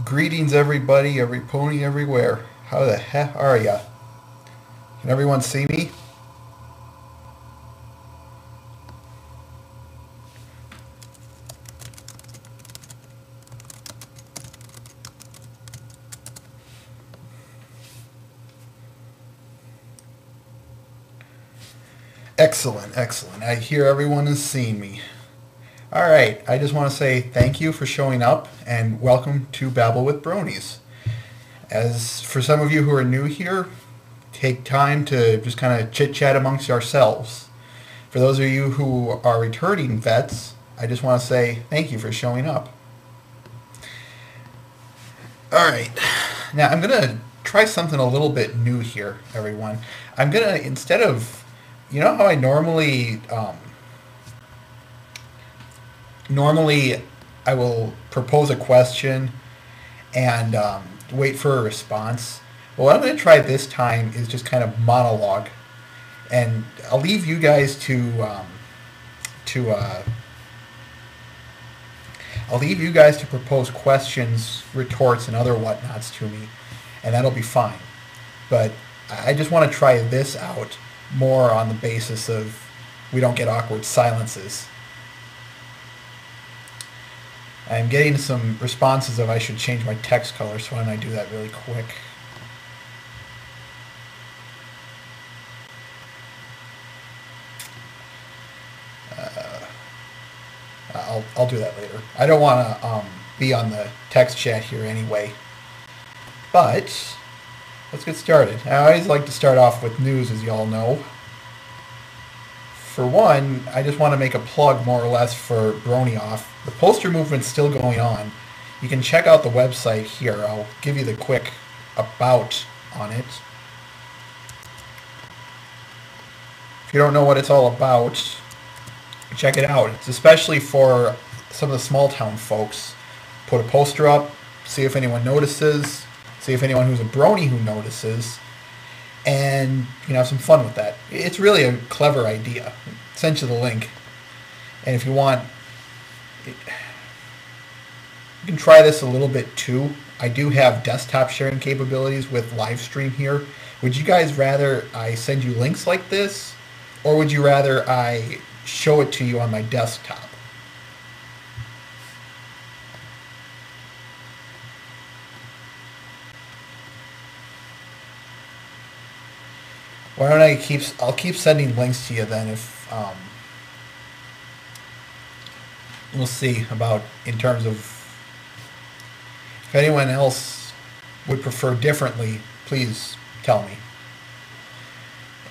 Greetings, everybody, every pony, everywhere. How the heck are ya? Can everyone see me? Excellent, excellent. I hear everyone is seeing me. All right, I just want to say thank you for showing up and welcome to Babble with Bronies. As for some of you who are new here, take time to just kind of chit-chat amongst ourselves. For those of you who are returning vets, I just want to say thank you for showing up. All right, now I'm going to try something a little bit new here, everyone. I'm going to, instead of, you know how I normally I will propose a question and wait for a response. Well, what I'm going to try this time is just kind of monologue, and I'll leave you guys to I'll leave you guys to propose questions, retorts, and other whatnots to me, and that'll be fine. But I just want to try this out more on the basis of we don't get awkward silences. I'm getting some responses of I should change my text color, so why don't I do that really quick. I'll do that later. I don't want to be on the text chat here anyway. But let's get started. I always like to start off with news, as you all know. For one, I just want to make a plug more or less for Brony Off. The poster movement's still going on. You can check out the website here. I'll give you the quick about on it. If you don't know what it's all about, check it out. It's especially for some of the small town folks. Put a poster up, see if anyone notices, see if anyone who's a brony who notices, and you can have some fun with that. It's really a clever idea. Send you the link. And if you want, you can try this a little bit too. I do have desktop sharing capabilities with live stream here. Would you guys rather I send you links like this, or would you rather I show it to you on my desktop? Why don't I'll keep sending links to you then if, we'll see about in terms of if anyone else would prefer differently, please tell me.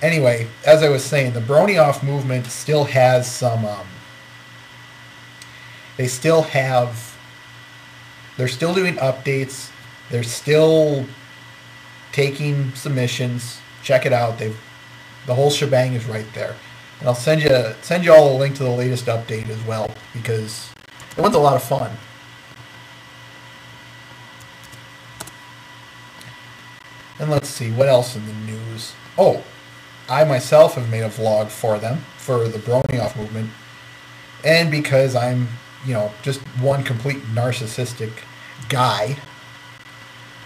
Anyway, as I was saying, the Brony Off movement still has some, they're still doing updates, they're still taking submissions. Check it out. The whole shebang is right there, and I'll send you all a link to the latest update as well because it was a lot of fun. And let's see what else in the news. Oh, I myself have made a vlog for them for the Brony Off movement, and because I'm just one complete narcissistic guy,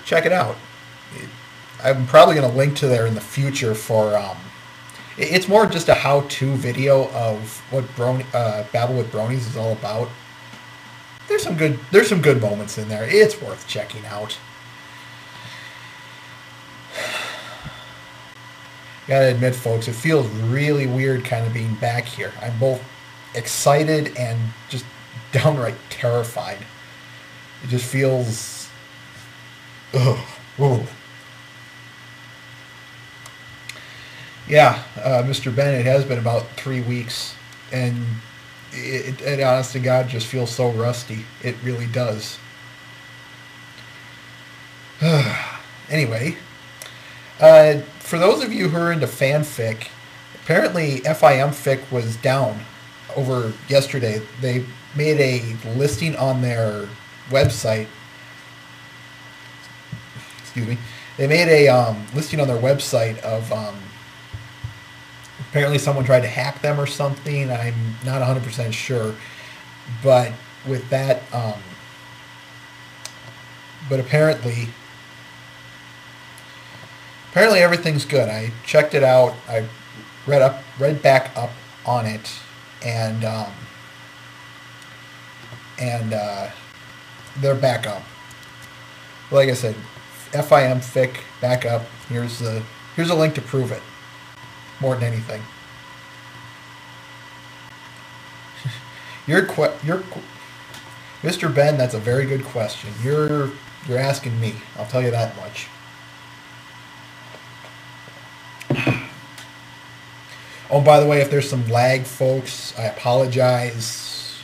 check it out. I'm probably going to link to there in the future for, it's more just a how-to video of what Babble with Bronies is all about. There's some good moments in there. It's worth checking out. Gotta admit, folks, it feels really weird kind of being back here. I'm both excited and just downright terrified. It just feels, ugh. Yeah, Mr. Bennett, it has been about 3 weeks, and it honest to God just feels so rusty. It really does. Anyway, for those of you who are into fanfic, apparently FIMfic was down over yesterday. They made a listing on their website. Excuse me. They made a listing on their website of apparently someone tried to hack them or something. I'm not 100% sure. But with that, but apparently everything's good. I checked it out. I read back up on it, and they're back up. Like I said, FIM FIC back up. Here's a link to prove it. More than anything. Mr. Ben, that's a very good question. You're asking me. I'll tell you that much. Oh, by the way, if there's some lag, folks, I apologize.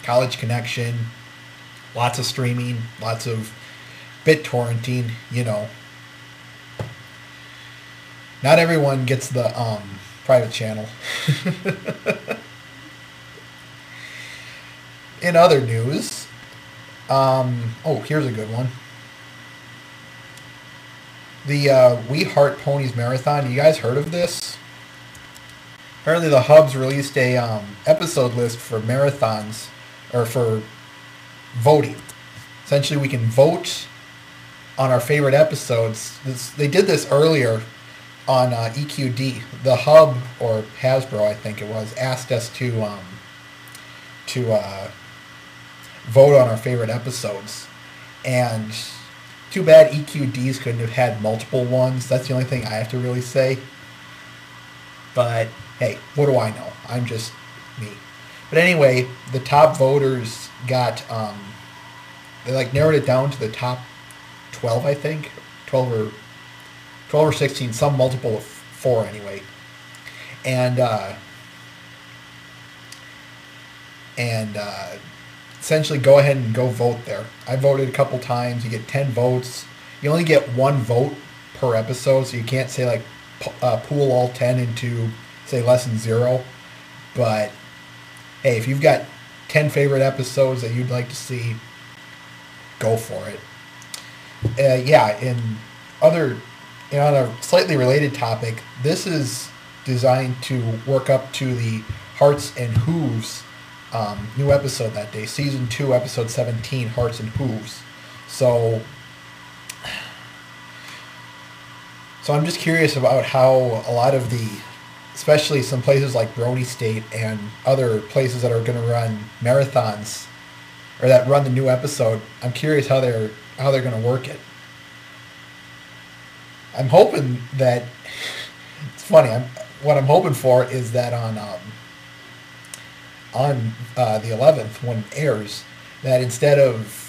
College connection, lots of streaming, lots of BitTorrenting, you know. Not everyone gets the private channel. In other news, here's a good one. The We Heart Ponies Marathon. You guys heard of this? Apparently the Hubs released a episode list for marathons, or for voting. Essentially, we can vote on our favorite episodes. They did this earlier on EQD. The Hub, or Hasbro, I think it was, asked us to vote on our favorite episodes. And too bad EQDs couldn't have had multiple ones. That's the only thing I have to really say. But hey, what do I know? I'm just me. But anyway, the top voters got, they narrowed it down to the top 12, I think. 12 or 16, some multiple of 4 anyway. And essentially go ahead and go vote there. I voted a couple times. You get 10 votes. You only get 1 vote per episode, so you can't say pool all 10 into, say, less than 0. But hey, if you've got 10 favorite episodes that you'd like to see, go for it. On a slightly related topic, this is designed to work up to the Hearts and Hooves new episode that day, season 2, episode 17, Hearts and Hooves. So I'm just curious about how a lot of the, especially some places like Brony State and other places that are going to run marathons, or that run the new episode, I'm curious how they're going to work it. I'm hoping that, it's funny, what I'm hoping for is that on the 11th, when it airs, that instead of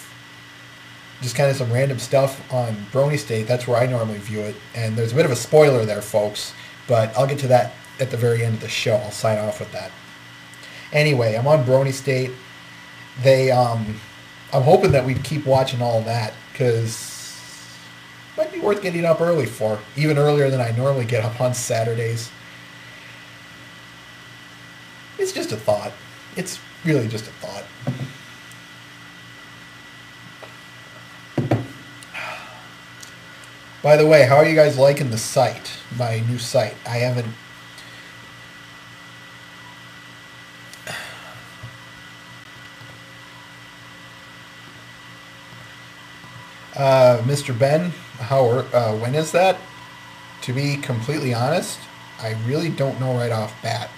just kind of some random stuff on Brony State, that's where I normally view it, and there's a bit of a spoiler there, folks, but I'll get to that at the very end of the show. I'll sign off with that. Anyway, I'm on Brony State. I'm hoping that we keep watching all of that, because it might be worth getting up early for, even earlier than I normally get up on Saturdays. It's just a thought. It's really just a thought. By the way, how are you guys liking the site, my new site? I haven't... Mr. Ben, when is that? To be completely honest, I really don't know right off bat.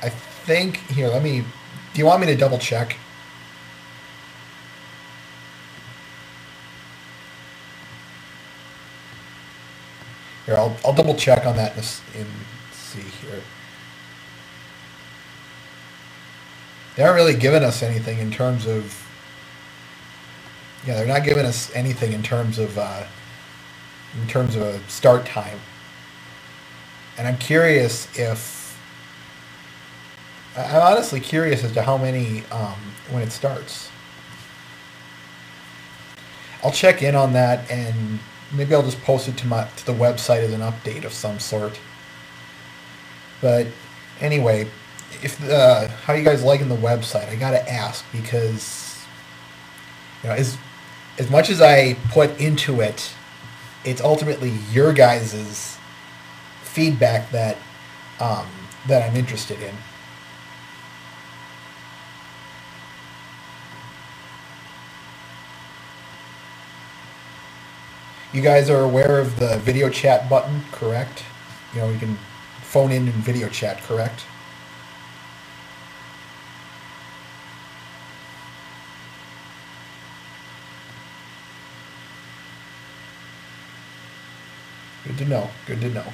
I think, here, do you want me to double check? Here, I'll double check on that and see here. They aren't really giving us anything in terms of, they're not giving us anything in terms of a start time. And I'm honestly curious as to how many when it starts. I'll check in on that, and maybe I'll just post it to the website as an update of some sort. But anyway, how are you guys liking the website? I gotta ask, because as much as I put into it, it's ultimately your guys' feedback that I'm interested in. You guys are aware of the video chat button, correct? You know, you can phone in and video chat, correct? Good to know. Good to know.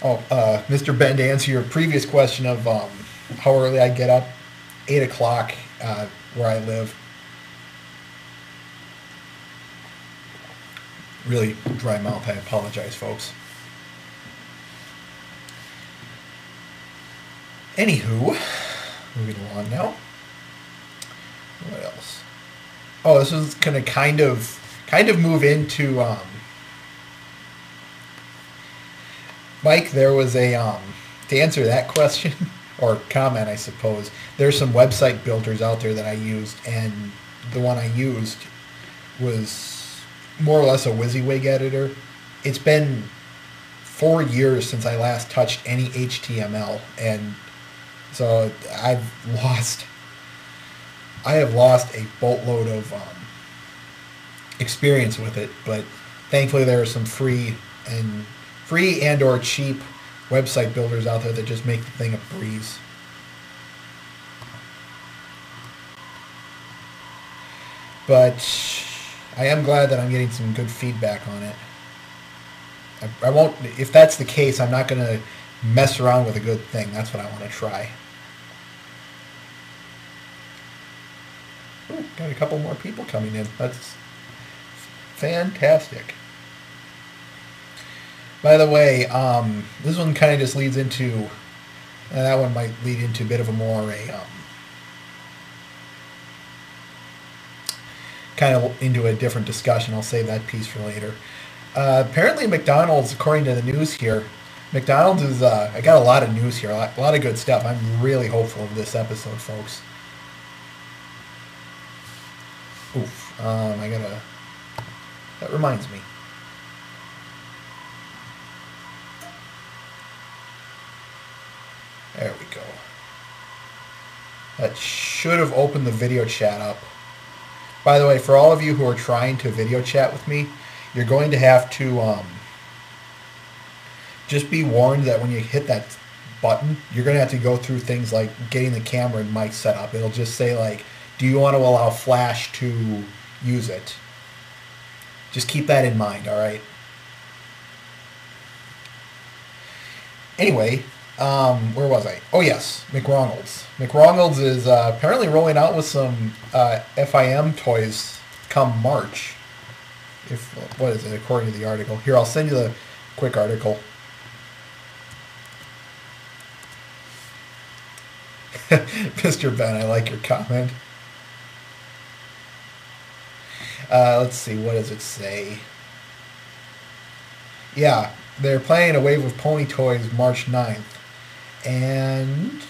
Oh, Mr. Ben, to answer your previous question of how early I get up, 8 o'clock where I live. Really dry mouth. I apologize, folks. Anywho, moving along now. What else? Oh, this is gonna kind of move into Mike. There was a to answer that question or comment, I suppose. There's some website builders out there that I used, and the one I used was more or less a WYSIWYG editor. It's been 4 years since I last touched any HTML, and so I have lost a boatload of experience with it. But thankfully, there are some free and or cheap website builders out there that just make the thing a breeze. But I am glad that I'm getting some good feedback on it. I won't, if that's the case, I'm not going to mess around with a good thing. That's what I want to try. Ooh, got a couple more people coming in. That's fantastic. By the way, this one kind of just leads into, that one might lead into a bit of a more kind of into a different discussion. I'll save that piece for later. Apparently McDonald's, according to the news here, McDonald's is, I got a lot of news here, a lot of good stuff. I'm really hopeful of this episode, folks. Oof, that reminds me. There we go. That should have opened the video chat up. By the way, for all of you who are trying to video chat with me, you're going to have to just be warned that when you hit that button, you're going to have to go through things like getting the camera and mic set up. It'll just say like, do you want to allow Flash to use it? Just keep that in mind, all right? Anyway, where was I? Oh yes, McRonald's. McRonald's is apparently rolling out with some FIM toys come March. What is it, according to the article? Here, I'll send you the quick article. Mr. Ben, I like your comment. Let's see, what does it say? Yeah, they're planning a wave of pony toys March 9th. And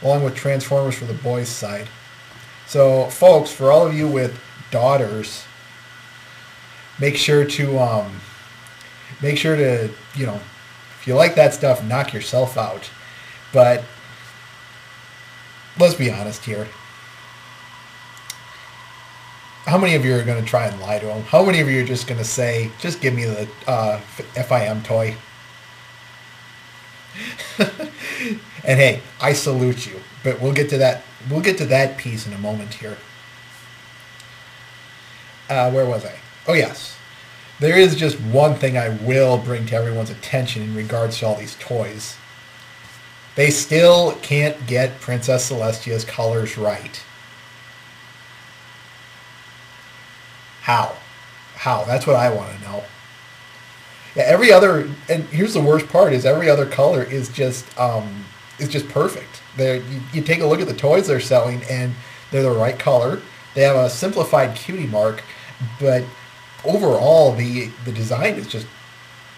along with Transformers for the boys' side. So, folks, for all of you with daughters, make sure to, you know, if you like that stuff, knock yourself out. But let's be honest here. How many of you are going to try and lie to them? How many of you are just going to say, just give me the FIM toy? And hey, I salute you. But we'll get to that. We'll get to that piece in a moment here. Where was I? Oh yes, there is just one thing I will bring to everyone's attention in regards to all these toys. They still can't get Princess Celestia's colors right. How? That's what I want to know. Yeah, every other, and here's the worst part, is every other color is just perfect. You take a look at the toys they're selling, and they're the right color. They have a simplified cutie mark, but overall the design is just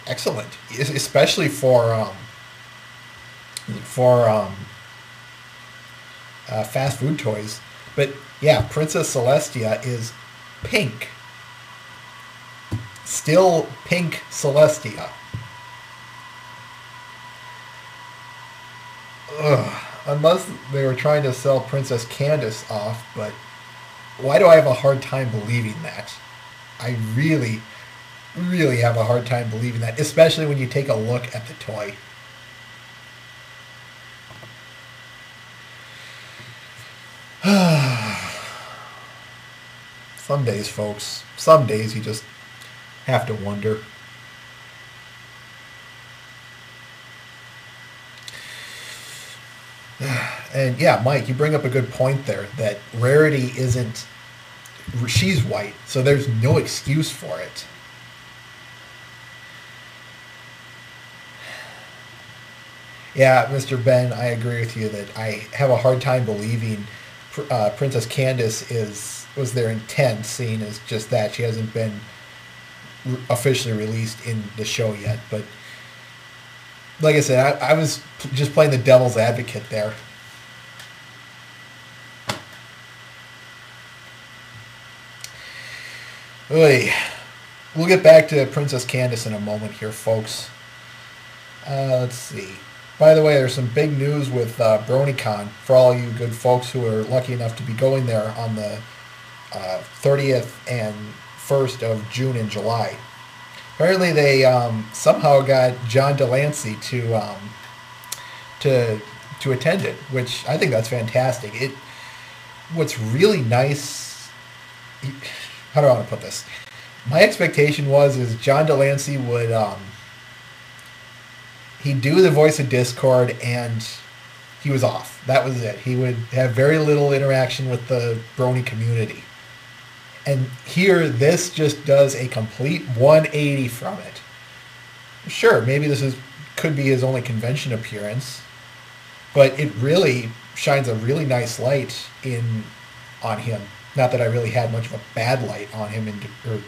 excellent, especially for fast food toys. But yeah, Princess Celestia is pink. Still pink Celestia. Ugh. Unless they were trying to sell Princess Candace off, but Why do I have a hard time believing that? I really, really have a hard time believing that, especially when you take a look at the toy. Some days, folks, some days you just have to wonder. And yeah, Mike, you bring up a good point there that Rarity isn't, she's white, so there's no excuse for it. Yeah, Mr. Ben, I agree with you that I have a hard time believing Princess Candace was their intent, seeing as just that she hasn't been officially released in the show yet. But like I said, I was just playing the devil's advocate there. Oy. We'll get back to Princess Candace in a moment here, folks. Let's see. By the way, there's some big news with BronyCon for all you good folks who are lucky enough to be going there on the 30th and 1st of June and July. Apparently, they somehow got John Delancey to attend it, which I think that's fantastic. What's really nice. How do I want to put this? My expectation is John Delancey would he'd do the voice of Discord and he was off. That was it. He would have very little interaction with the Brony community. And here, this just does a complete 180 from it. Sure, maybe this could be his only convention appearance, but it really shines a really nice light on him. Not that I really had much of a bad light on him, or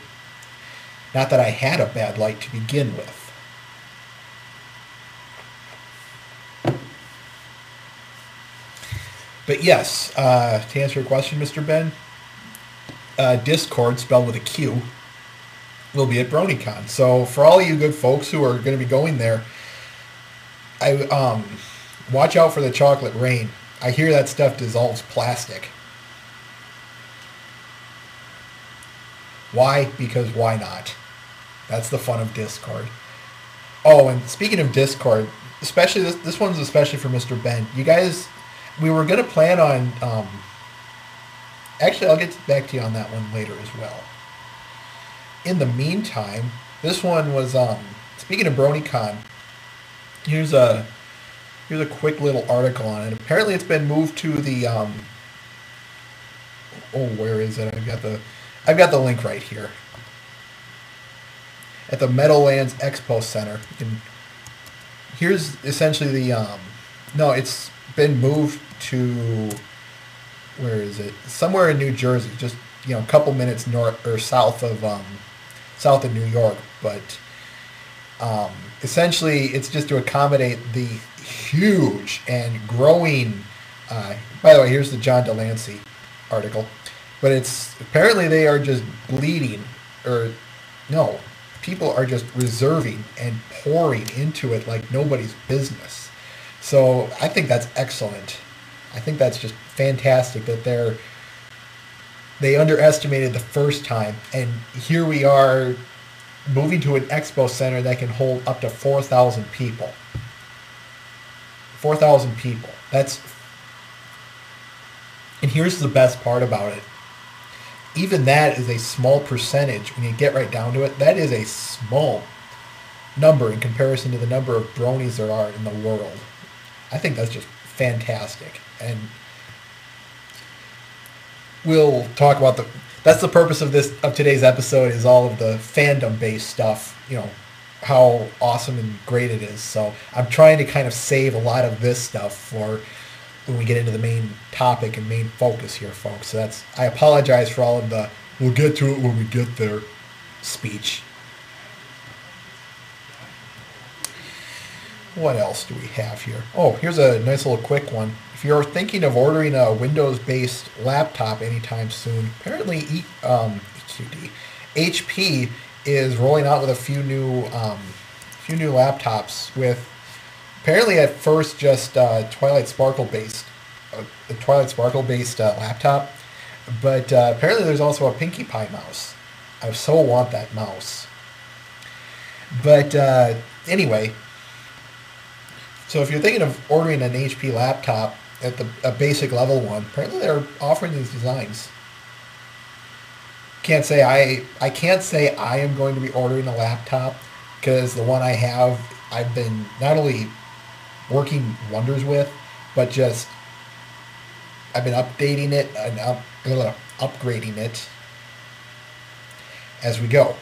not that I had a bad light to begin with. But yes, to answer your question, Mr. Ben, Discord, spelled with a Q, will be at BronyCon. So for all you good folks who are going to be going there, watch out for the chocolate rain. I hear that stuff dissolves plastic. Why? Because why not? That's the fun of Discord. Oh, and speaking of Discord, especially this one's especially for Mr. Ben. You guys, we were going to plan on... actually, I'll get back to you on that one later as well. In the meantime, this one was... speaking of BronyCon, here's a quick little article on it. Apparently it's been moved to the... where is it? I've got the link right here. At the Meadowlands Expo Center. And here's essentially the... no, it's been moved to... Where is it? Somewhere in New Jersey, just a couple minutes north or south of New York. But essentially, it's just to accommodate the huge and growing. By the way, here's the John Delancey article. But it's apparently they are just bleeding, or no, people are just reserving and pouring into it like nobody's business. So I think that's excellent. I think that's just fantastic that they underestimated the first time, and here we are moving to an expo center that can hold up to 4,000 people. 4,000 people. And here's the best part about it. Even that is a small percentage when you get right down to it. That is a small number in comparison to the number of bronies there are in the world. I think that's just fantastic. And we'll talk about that's the purpose of today's episode, is all of the fandom based stuff, how awesome and great it is. So I'm trying to kind of save a lot of this stuff for when we get into the main topic and main focus here, folks. So I apologize for all of the "we'll get to it when we get there" speech. What else do we have here? Oh, here's a nice little quick one. If you're thinking of ordering a Windows-based laptop anytime soon, apparently HP is rolling out with a few new laptops with apparently at first just Twilight Sparkle based laptop, But apparently there's also a Pinkie Pie mouse. I so want that mouse. But anyway, so if you're thinking of ordering an HP laptop at a basic level one, apparently they're offering these designs. I can't say I am going to be ordering a laptop because the one I have, I've been not only working wonders with, but just I've been updating it and upgrading it as we go.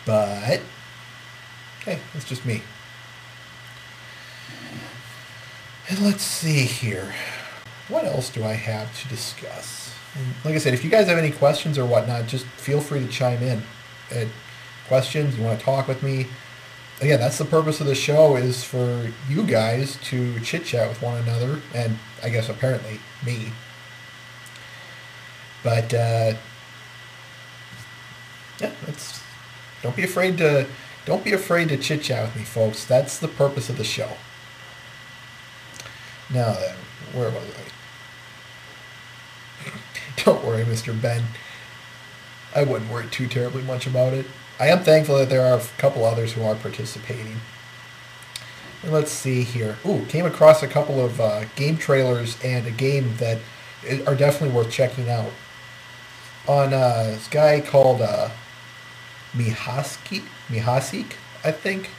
But hey, it's just me. And let's see here. What else do I have to discuss? And like I said, if you guys have any questions or whatnot, just feel free to chime in. Questions, you want to talk with me. Again, that's the purpose of the show, is for you guys to chit-chat with one another, and I guess apparently me. But yeah, don't be afraid to chit-chat with me, folks. That's the purpose of the show. Now then, where was I? Don't worry, Mr. Ben. I wouldn't worry too terribly much about it. I am thankful that there are a couple others who are participating. And let's see here. Ooh, came across a couple of game trailers and a game that are definitely worth checking out. On this guy called Mihasik, I think.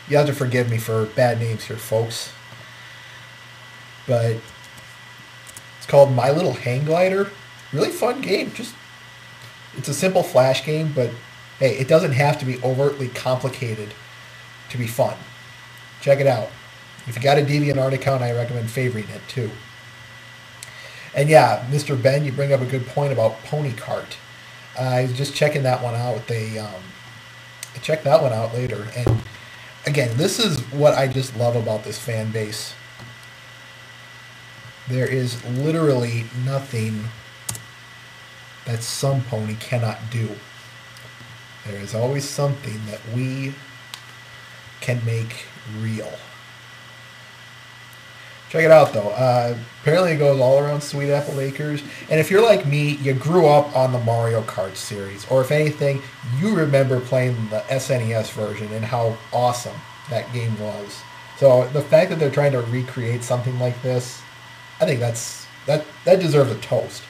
You have to forgive me for bad names here, folks. But it's called My Little Hang Glider. Really fun game. It's a simple Flash game, but hey, it doesn't have to be overtly complicated to be fun. Check it out. If you got a DeviantArt account, I recommend favoriting it too. And yeah, Mr. Ben, you bring up a good point about Pony Cart. I was just checking that one out. I checked that one out later. And again, this is what I just love about this fan base. There is literally nothing that some pony cannot do. There is always something that we can make real. Check it out, though. Apparently it goes all around Sweet Apple Acres. And if you're like me, you grew up on the Mario Kart series. Or if anything, you remember playing the SNES version and how awesome that game was. So the fact that they're trying to recreate something like this, I think that deserves a toast.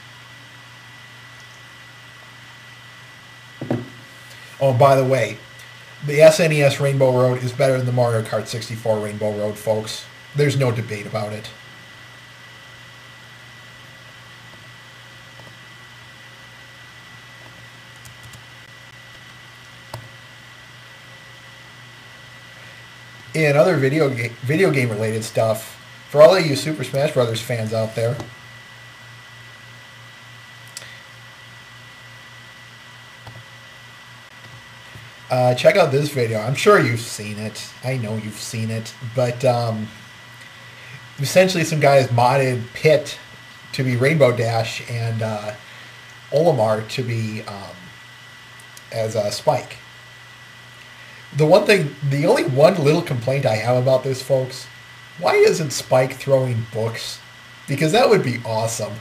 Oh, by the way, the SNES Rainbow Road is better than the Mario Kart 64 Rainbow Road, folks. There's no debate about it. In other video game related stuff, for all of you Super Smash Brothers fans out there, check out this video. I'm sure you've seen it. I know you've seen it. But essentially some guys modded Pit to be Rainbow Dash and Olimar to be as Spike. The only one little complaint I have about this, folks, why isn't Spike throwing books? Because that would be awesome.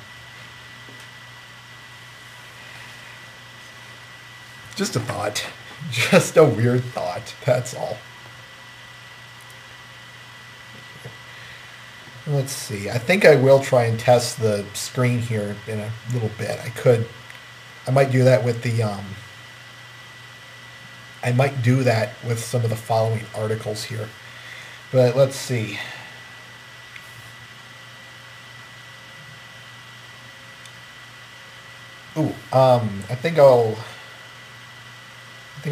Just a thought. Just a weird thought. That's all. Let's see. I think I will try and test the screen here in a little bit. I might do that with the I might do that with some of the following articles here. But let's see. Ooh, I think I'll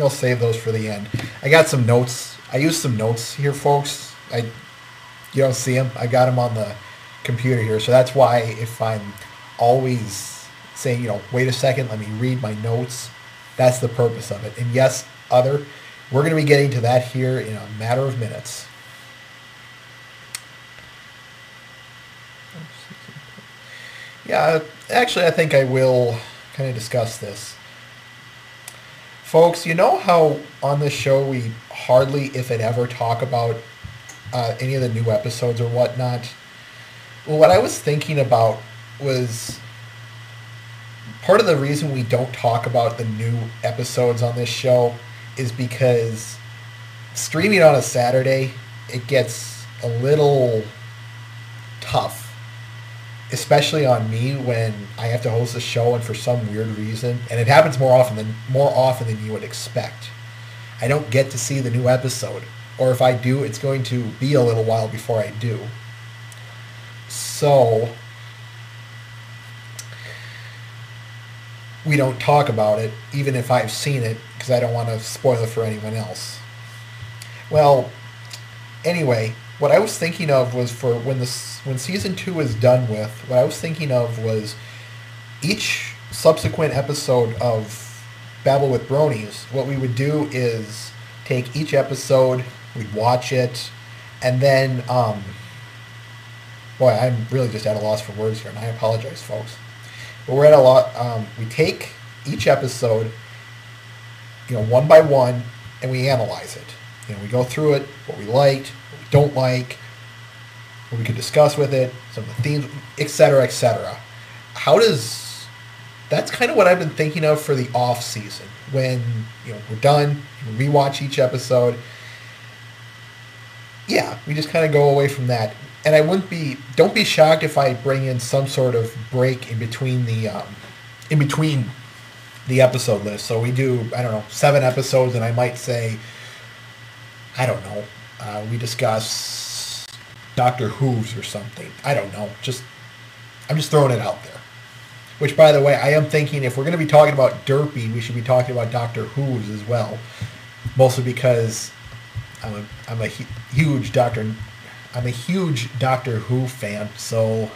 save those for the end. I got some notes. I used some notes here, folks. You don't see them. I got them on the computer here, so that's why if I'm always saying, wait a second, let me read my notes, that's the purpose of it. And yes, we're going to be getting to that here in a matter of minutes. Yeah, actually, I think I will kind of discuss this. Folks, you know how on this show we hardly, if it ever, talk about any of the new episodes or whatnot? Well, what I was thinking about was part of the reason we don't talk about the new episodes on this show is because streaming on a Saturday, it gets a little tough, especially on me when I have to host a show and for some weird reason, and it happens more often than you would expect, I don't get to see the new episode, or if I do, it's going to be a little while before I do. So we don't talk about it, even if I've seen it, because I don't want to spoil it for anyone else. Well, anyway, what I was thinking of was for when season 2 is done with, what I was thinking of was each subsequent episode of Babble with Bronies, what we would do is take each episode, we'd watch it, and then, boy, I'm really just at a loss for words here, and I apologize, folks. But we're at a lot, we take each episode, one by one, and we analyze it. We go through it, what we liked, what we don't like, what we could discuss with it, some of the themes, etc., etc. That's kind of what I've been thinking of for the off season. When, we're done, we rewatch each episode. Yeah, we just kind of go away from that. And don't be shocked if I bring in some sort of break in between the episode list. So we do, 7 episodes, and I might say, we discuss Dr. Hooves or something. I don't know. I'm just throwing it out there. Which, by the way, I am thinking if we're going to be talking about Derpy, we should be talking about Dr. Hooves as well. Mostly because I'm a huge Doctor Who fan, so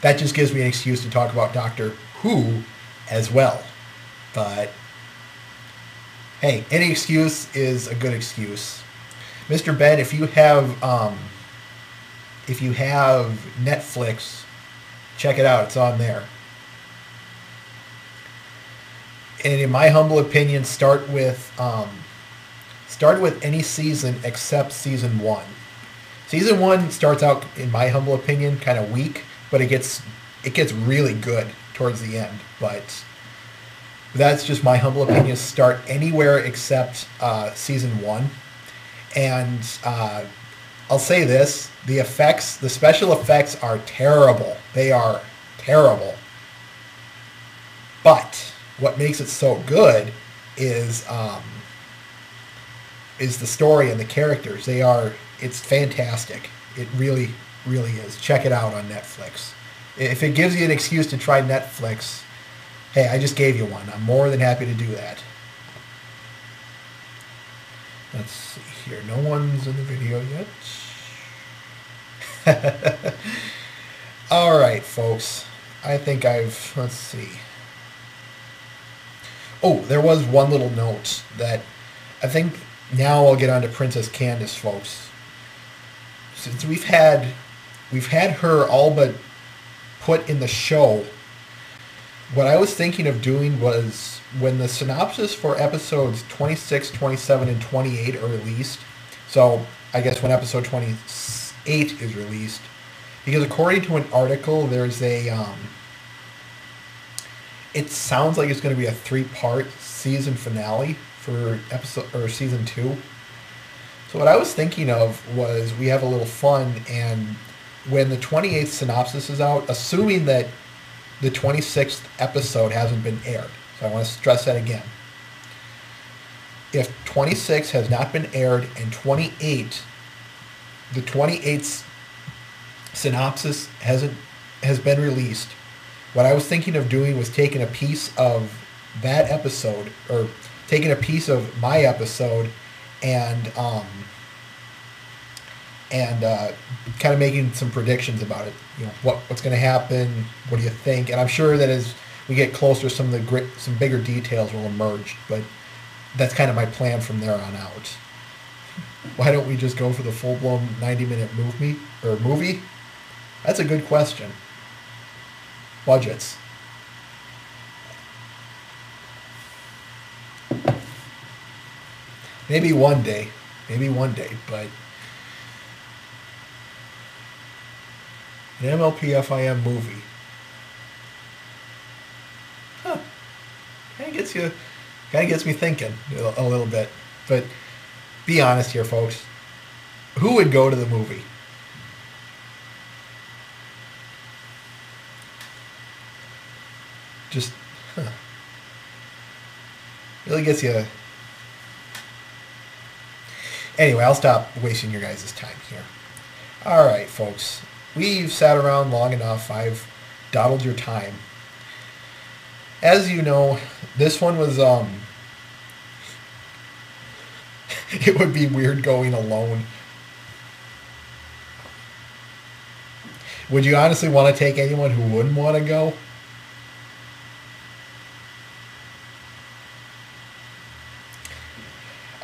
that just gives me an excuse to talk about Doctor Who as well. But hey, any excuse is a good excuse. Mr. Ben, if you have Netflix, check it out. It's on there. And in my humble opinion, start with any season except season 1. Season 1 starts out, in my humble opinion, kind of weak, but it gets really good towards the end. But that's just my humble opinion. Start anywhere except season 1. And I'll say this: the special effects are terrible. They are terrible. But what makes it so good is the story and the characters. It's fantastic. It really, really is. Check it out on Netflix. If it gives you an excuse to try Netflix, hey, I just gave you one. I'm more than happy to do that. Let's see here. No one's in the video yet. All right, folks. I think let's see. Oh, there was one little note that I think now I'll get on to Princess Candace, folks. Since we've had her all but put in the show, what I was thinking of doing was when the synopsis for episodes 26, 27, and 28 are released, so I guess when episode 28 is released, because according to an article, there's it sounds like it's going to be a 3-part season finale for season 2. So what I was thinking of was we have a little fun, and when the 28th synopsis is out, assuming that the 26th episode hasn't been aired. So I want to stress that again. If 26 has not been aired and the 28th synopsis has been released, what I was thinking of doing was taking a piece of that episode, or taking a piece of my episode, and kind of making some predictions about it. What's going to happen? What do you think? And I'm sure that as we get closer, some bigger details will emerge. But that's kind of my plan from there on out. Why don't we just go for the full-blown 90-minute movie? That's a good question. Budgets. Maybe one day, but an MLPFIM movie. gets me thinking a little bit. But be honest here, folks. Who would go to the movie? Just really gets you. Anyway, I'll stop wasting your guys' time here. All right, folks. We've sat around long enough. I've dawdled your time. As you know, this one was it would be weird going alone. Would you honestly want to take anyone who wouldn't want to go?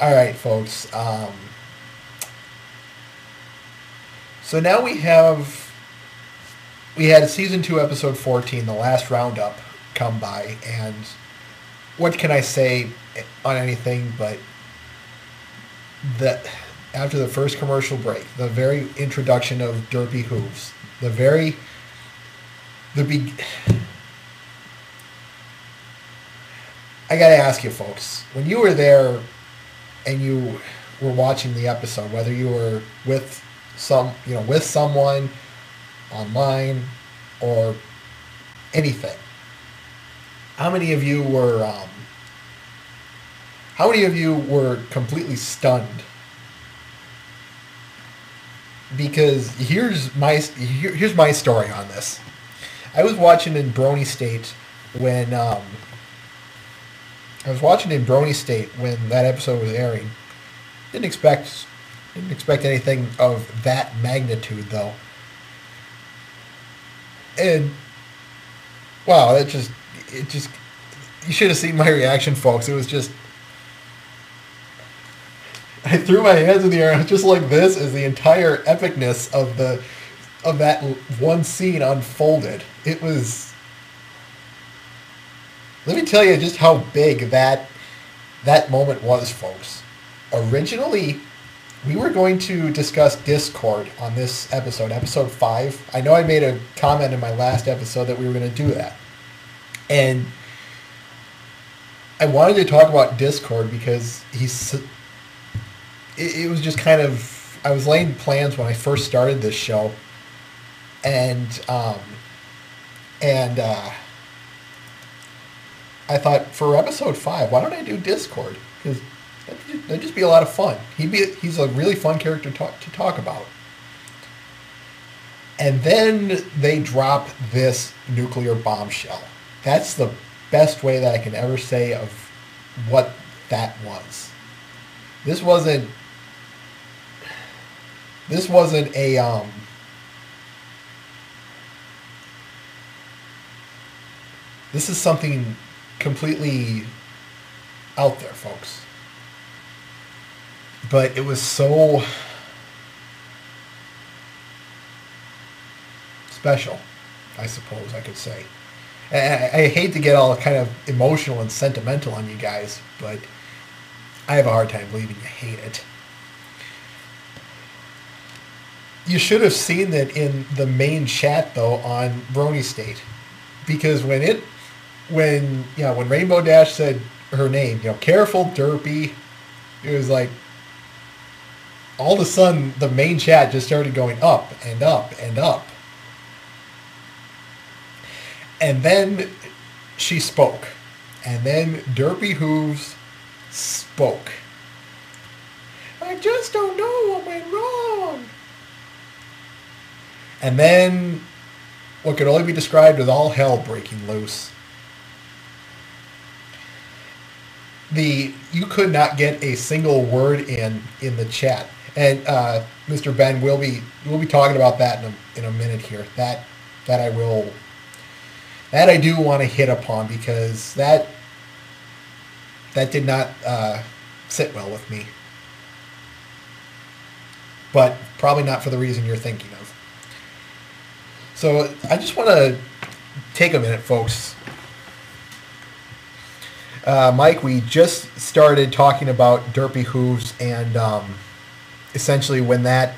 All right, folks. So now we had season 2, episode 14, the last roundup, come by, and what can I say on anything but that after the first commercial break, the very introduction of Derpy Hooves, I gotta ask you, folks, when you were there and you were watching the episode, whether you were with someone online or anything, how many of you were completely stunned? Because here's my story on this. I was watching in Brony State when that episode was airing. Didn't expect anything of that magnitude, though. And wow, it just you should have seen my reaction, folks. It was just, I threw my hands in the air. I was just like this as the entire epicness of that one scene unfolded. It was. Let me tell you just how big that moment was, folks. Originally, we were going to discuss Discord on this episode 5. I know I made a comment in my last episode that we were going to do that. And I wanted to talk about Discord because it was just kind of, I was laying plans when I first started this show. And I thought, for episode 5, why don't I do Discord? Because that'd just be a lot of fun. He's a really fun character to talk about. And then they drop this nuclear bombshell. That's the best way that I can ever say of what that was. This wasn't a this is something completely out there, folks. But it was so special, I suppose I could say. I hate to get all kind of emotional and sentimental on you guys, but I have a hard time believing you hate it. You should have seen that in the main chat, though, on Brony State. Because when Rainbow Dash said her name, careful, Derpy, it was like, all of a sudden, the main chat just started going up and up and up. And then she spoke. And then Derpy Hooves spoke. I just don't know what went wrong. And then what could only be described as all hell breaking loose. You could not get a single word in the chat. And Mr. Ben, we'll be talking about that in a minute here. That I do want to hit upon, because that did not sit well with me. But probably not for the reason you're thinking of. So I just want to take a minute, folks. Mike, we just started talking about Derpy Hooves, and essentially when that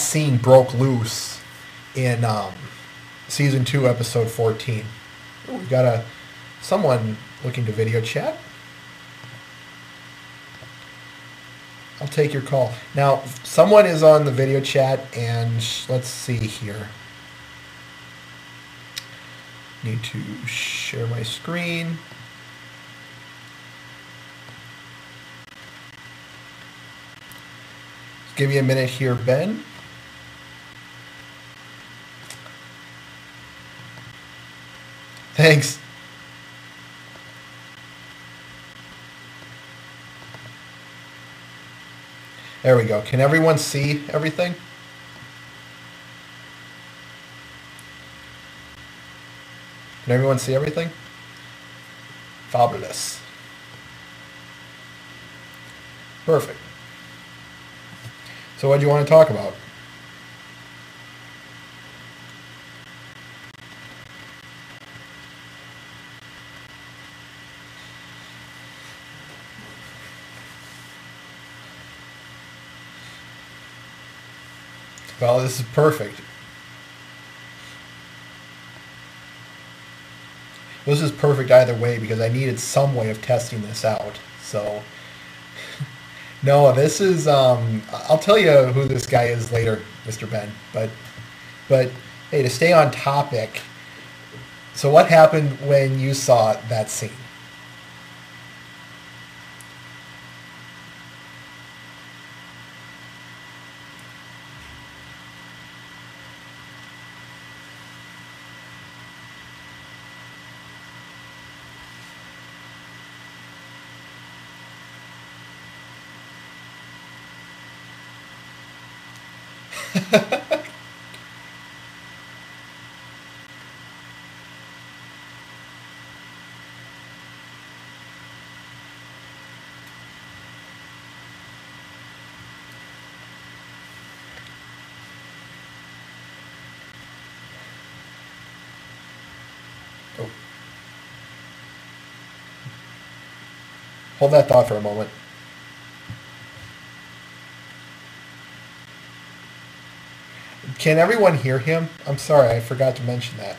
scene broke loose in season 2, episode 14. Oh, we've got someone looking to video chat. I'll take your call. Now, someone is on the video chat, and let's see here. Need to share my screen. Give me a minute here, Ben. Thanks. There we go. Can everyone see everything? Can everyone see everything? Fabulous. Perfect. So what do you want to talk about? Well, this is perfect. This is perfect either way because I needed some way of testing this out. So, no, this is, I'll tell you who this guy is later, Mr. Ben. But hey, to stay on topic, so what happened when you saw that scene? Oh. Hold that thought for a moment. Can everyone hear him? I'm sorry, I forgot to mention that.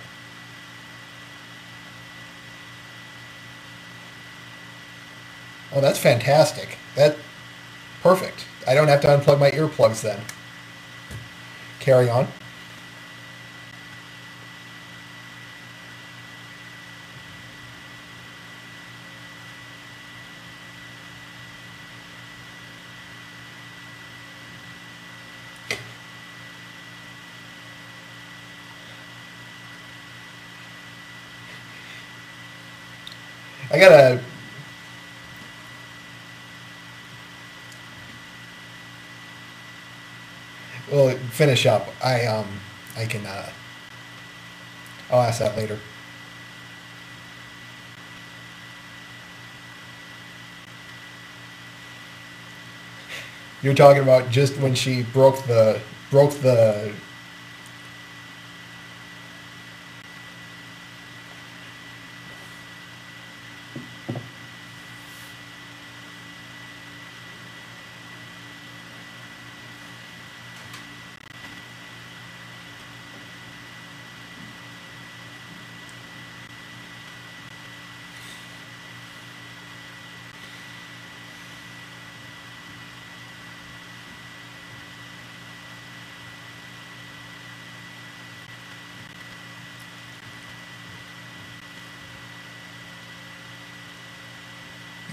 Oh, that's fantastic. Perfect. I don't have to unplug my earplugs then. Carry on. I gotta. Well, finish up. I can. I'll ask that later. You're talking about just when she broke the.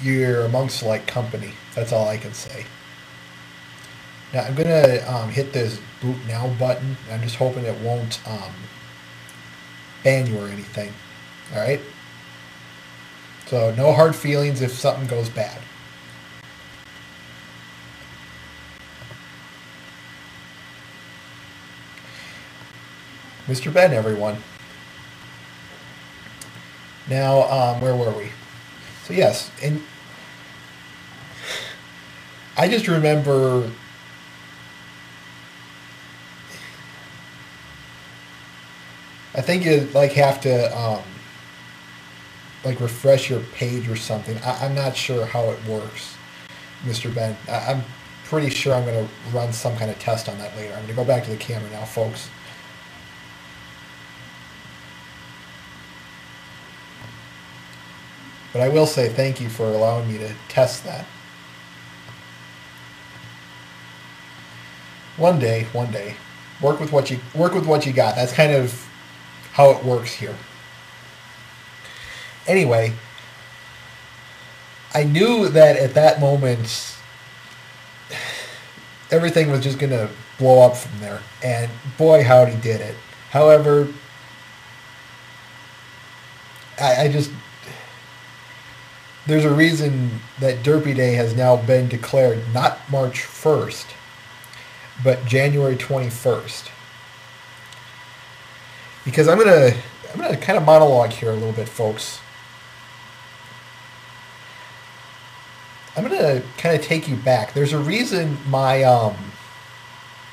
You're amongst like company. That's all I can say. Now I'm gonna hit this boot now button. I'm just hoping it won't ban you or anything. All right. So no hard feelings if something goes bad. Mr. Ben, everyone. Now, where were we? So yes, and I just remember I think you like have to like refresh your page or something. I'm not sure how it works, Mr. Ben. I'm pretty sure I'm going to run some kind of test on that later. I'm going to go back to the camera now, folks. But I will say thank you for allowing me to test that. One day. Work with what you got. That's kind of how it works here. Anyway, I knew that at that moment everything was just going to blow up from there. And boy, howdy did it. However, I just... There's a reason that Derpy Day has now been declared not March 1st, but January 21st. Because I'm gonna kind of monologue here a little bit, folks. I'm gonna kind of take you back. There's a reason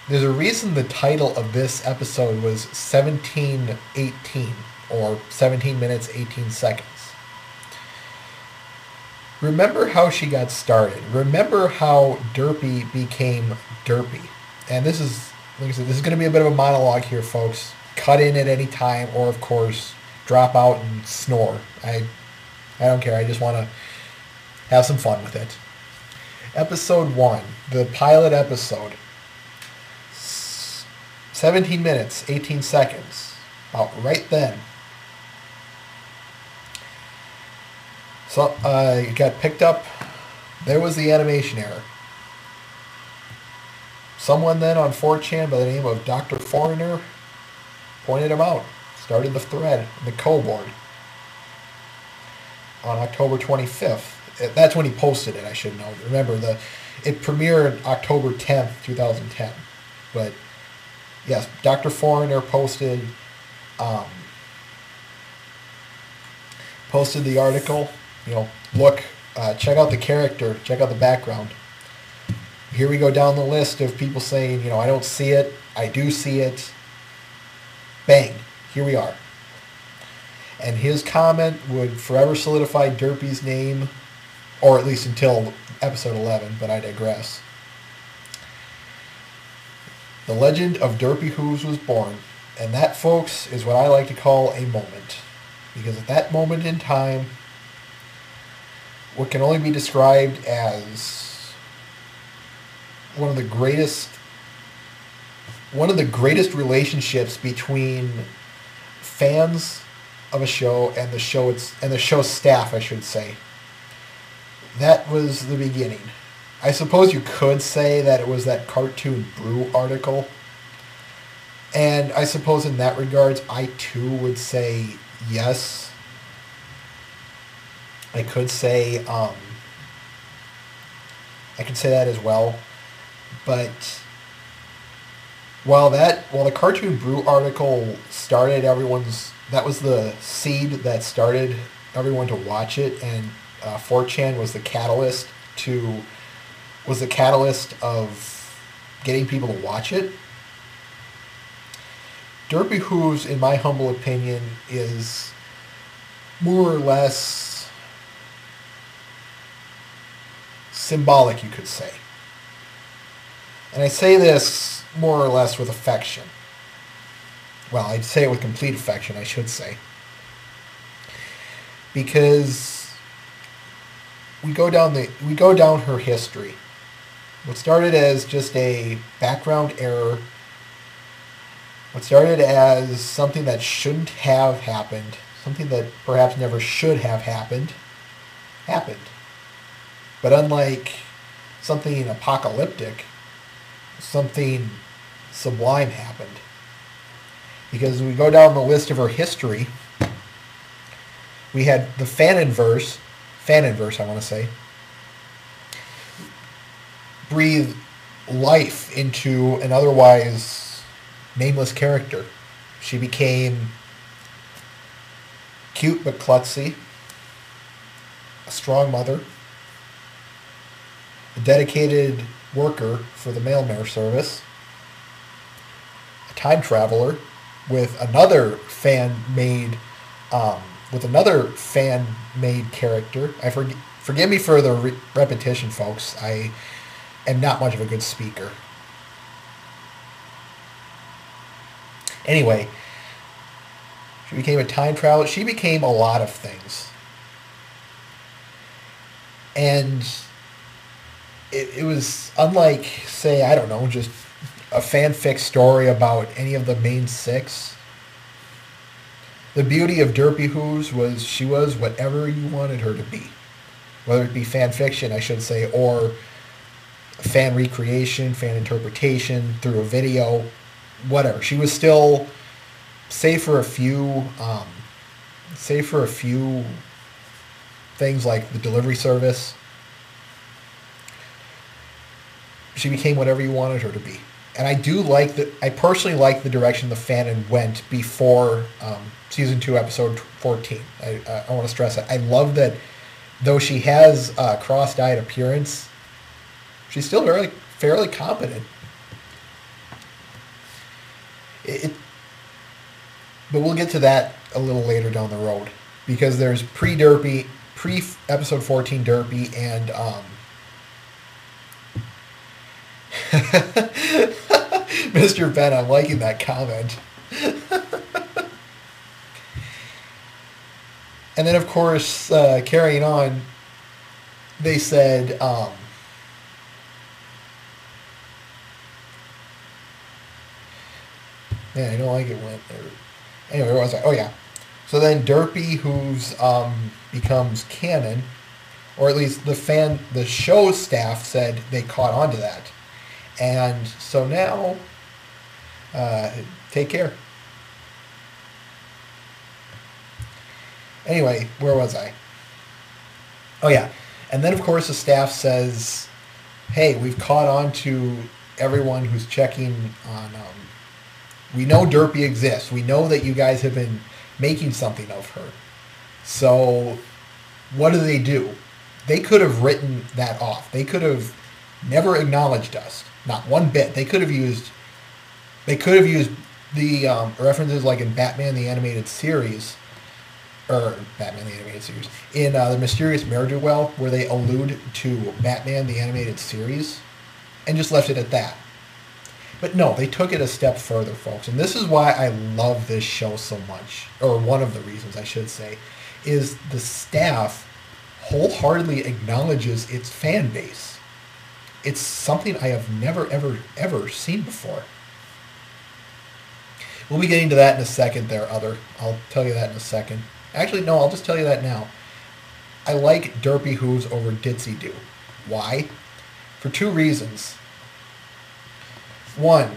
the title of this episode was 17:18 or 17 minutes 18 seconds. Remember how she got started. Remember how Derpy became Derpy. And this is, like I said, this is going to be a bit of a monologue here, folks. Cut in at any time, or of course, drop out and snore. I don't care. I just want to have some fun with it. Episode 1, the pilot episode. 17 minutes, 18 seconds. About right then. So, it got picked up. There was the animation error. Someone then on 4chan by the name of Dr. Foreigner pointed him out. Started the thread in the co-board on October 25th. That's when he posted it, I should know. Remember, it premiered October 10th, 2010. But, yes, Dr. Foreigner posted the article. Look, check out the character, check out the background. Here we go down the list of people saying, I don't see it, I do see it. Bang, here we are. And his comment would forever solidify Derpy's name, or at least until episode 11, but I digress. The legend of Derpy Hooves was born, and that, folks, is what I like to call a moment. Because at that moment in time, what can only be described as one of the greatest relationships between fans of a show and the show's staff, I should say. That was the beginning. I suppose you could say that it was that Cartoon Brew article. And I suppose in that regards, I too would say yes. I could say that as well. But while the Cartoon Brew article started that was the seed that started everyone to watch it, and 4chan was the catalyst of getting people to watch it. Derpy Hooves, in my humble opinion, is more or less symbolic, you could say. And I say this more or less with affection. Well, I'd say it with complete affection, I should say. Because we go down her history. What started as just a background error, what started as something that shouldn't have happened, something that perhaps never should have happened. But unlike something apocalyptic, something sublime happened. Because we go down the list of her history, we had the fandom, I want to say, breathe life into an otherwise nameless character. She became cute but klutzy, a strong mother, a dedicated worker for the mail-mail service, a time traveler with another fan-made character. Forgive me for the repetition, folks. I am not much of a good speaker. Anyway, she became a time traveler. She became a lot of things. And it was unlike, say, I don't know, just a fanfic story about any of the main six. The beauty of Derpy Hooves was she was whatever you wanted her to be. Whether it be fan fiction, I should say, or fan recreation, fan interpretation through a video, whatever. She was still, save for a few things like the delivery service, she became whatever you wanted her to be. And I personally like the direction the fandom went before season 2, episode 14. I want to stress that. I love that though she has a cross-dyed appearance, she's still fairly competent. But we'll get to that a little later down the road, because there's pre-episode 14 Derpy, and Mr. Ben, I'm liking that comment. And then, of course, carrying on, they said, man, I don't like it when... Anyway, where was I? Oh, yeah. So then Derpy Hooves becomes canon, or at least the show staff said they caught on to that. And so now, take care. Anyway, where was I? Oh, yeah. And then, of course, the staff says, hey, we've caught on to everyone who's checking on... we know Derpy exists. We know that you guys have been making something of her. So what do? They could have written that off. They could have never acknowledged us. Not one bit. They could have used the references like in Batman the Animated Series, in the Mysterious Ne'er-Do-Well, where they allude to Batman the Animated Series, and just left it at that. But no, they took it a step further, folks. And this is why I love this show so much, or one of the reasons, I should say, is the staff wholeheartedly acknowledges its fan base. It's something I have never, ever, ever seen before. We'll be getting to that in a second there, I'll tell you that in a second. Actually, no, I'll just tell you that now. I like Derpy Hooves over Ditzy Doo. Why? For two reasons. One,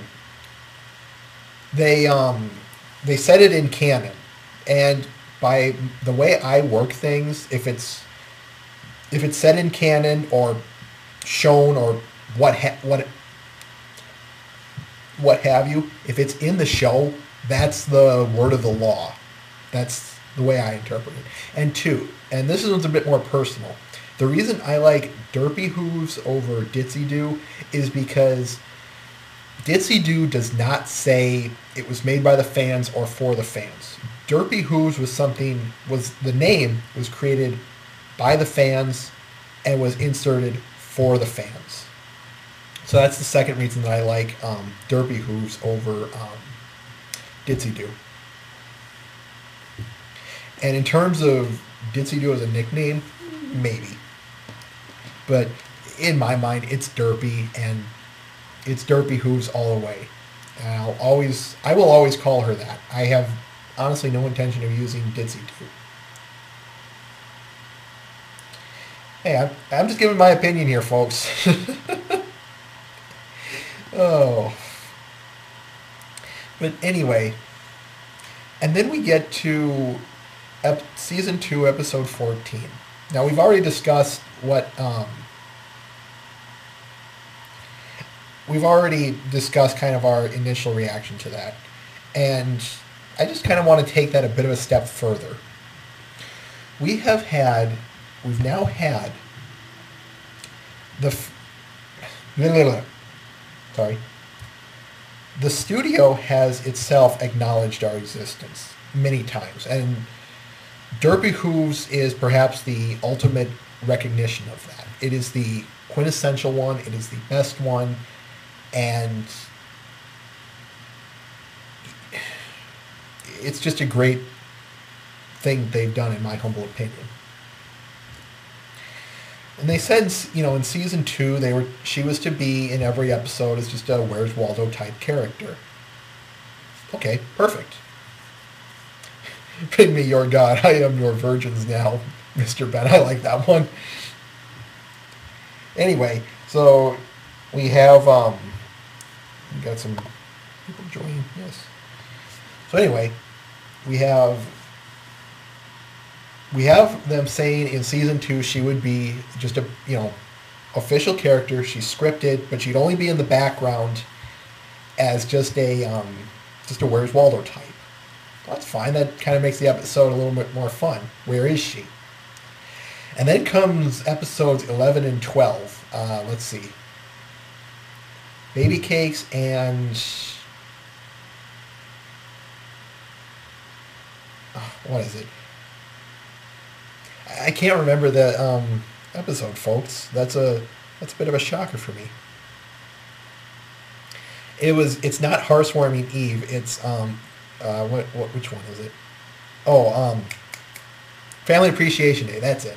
they said it in canon, and by the way I work things, if it's said in canon or shown or what have you, if it's in the show, that's the word of the law. That's the way I interpret it. And two, and this one's a bit more personal, the reason I like Derpy Hooves over Ditzy Doo is because Ditzy Doo does not say it was made by the fans or for the fans. Derpy Hooves the name was created by the fans and was inserted for the fans. So that's the second reason that I like Derpy Hooves over Ditzy Doo. And in terms of Ditzy Doo as a nickname, maybe. But in my mind, it's Derpy, and it's Derpy Hooves all the way. And I will always call her that. I have honestly no intention of using Ditzy Doo. Hey, I'm just giving my opinion here, folks. Oh. But anyway, and then we get to season 2, episode 14. Now, we've already discussed kind of our initial reaction to that. And I just kind of want to take that a bit of a step further. We've now had the studio has itself acknowledged our existence many times, and Derpy Hooves is perhaps the ultimate recognition of that. It is the quintessential one, it is the best one, and it's just a great thing they've done, in my humble opinion. And they said, in season 2, she was to be in every episode as just a Where's Waldo type character. Okay, perfect. Bring me your God, I am your virgins now, Mr. Ben. I like that one. Anyway, so we have, we got some people joining, yes. So anyway, we have them saying in season 2 she would be just a, official character. She's scripted, but she'd only be in the background as just a Where's Waldo type. Well, that's fine. That kind of makes the episode a little bit more fun. Where is she? And then comes episodes 11 and 12. Let's see. Baby Cakes and... what is it? I can't remember the episode, folks. That's a bit of a shocker for me. It's not Heartwarming Eve. It's which one is it? Oh, Family Appreciation Day. That's it.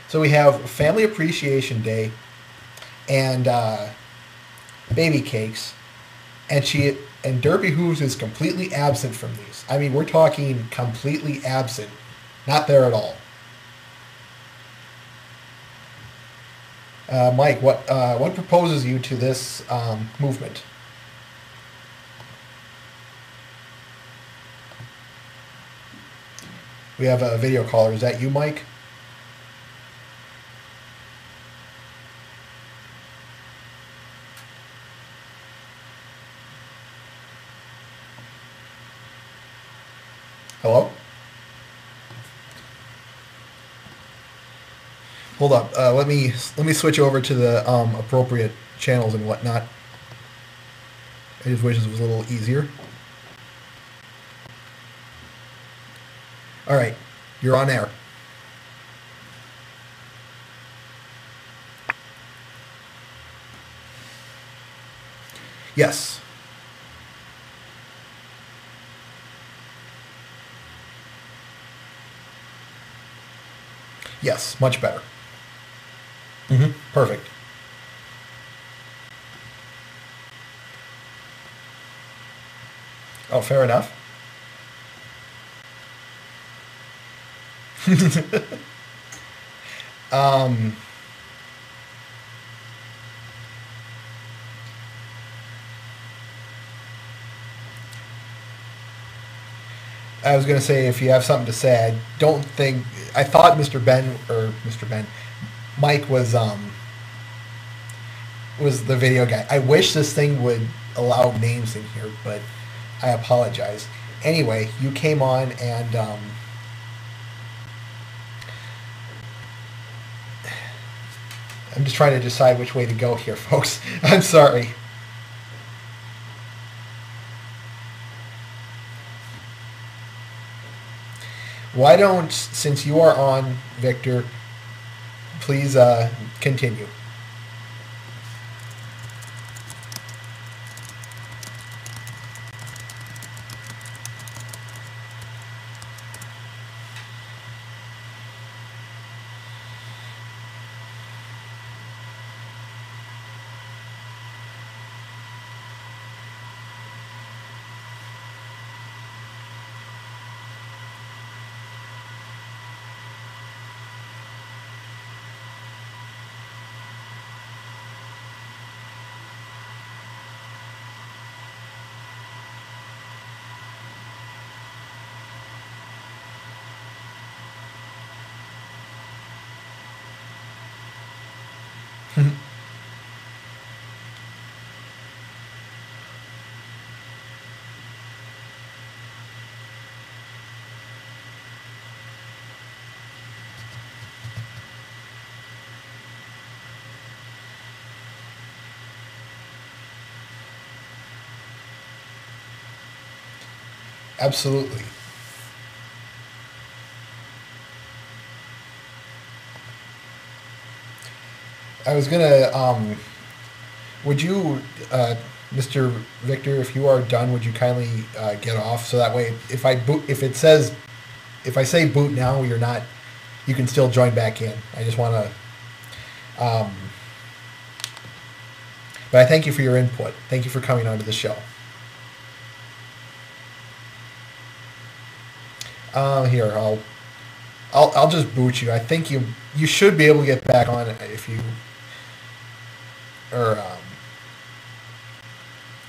So we have Family Appreciation Day and Baby Cakes, and Derpy Hooves is completely absent from these. I mean, we're talking completely absent, not there at all. Mike, what proposes you to this movement? We have a video caller. Is that you, Mike? Hello? Hold up. Let me switch over to the appropriate channels and whatnot. I just wish this was a little easier. All right, you're on air. Yes. Yes, much better. Perfect. Oh, fair enough. I was going to say, if you have something to say, I thought Mike was the video guy. I wish this thing would allow names in here, but I apologize. Anyway, you came on and I'm just trying to decide which way to go here, folks. I'm sorry. Why don't, since you are on, Victor, please continue. Absolutely. I was gonna, would you, Mr. Victor, if you are done, would you kindly get off, so that way if I say boot now, you can still join back in. I just want to Um, but I thank you for your input. Thank you for coming onto the show. Here, I'll just boot you. I think you should be able to get back on if you or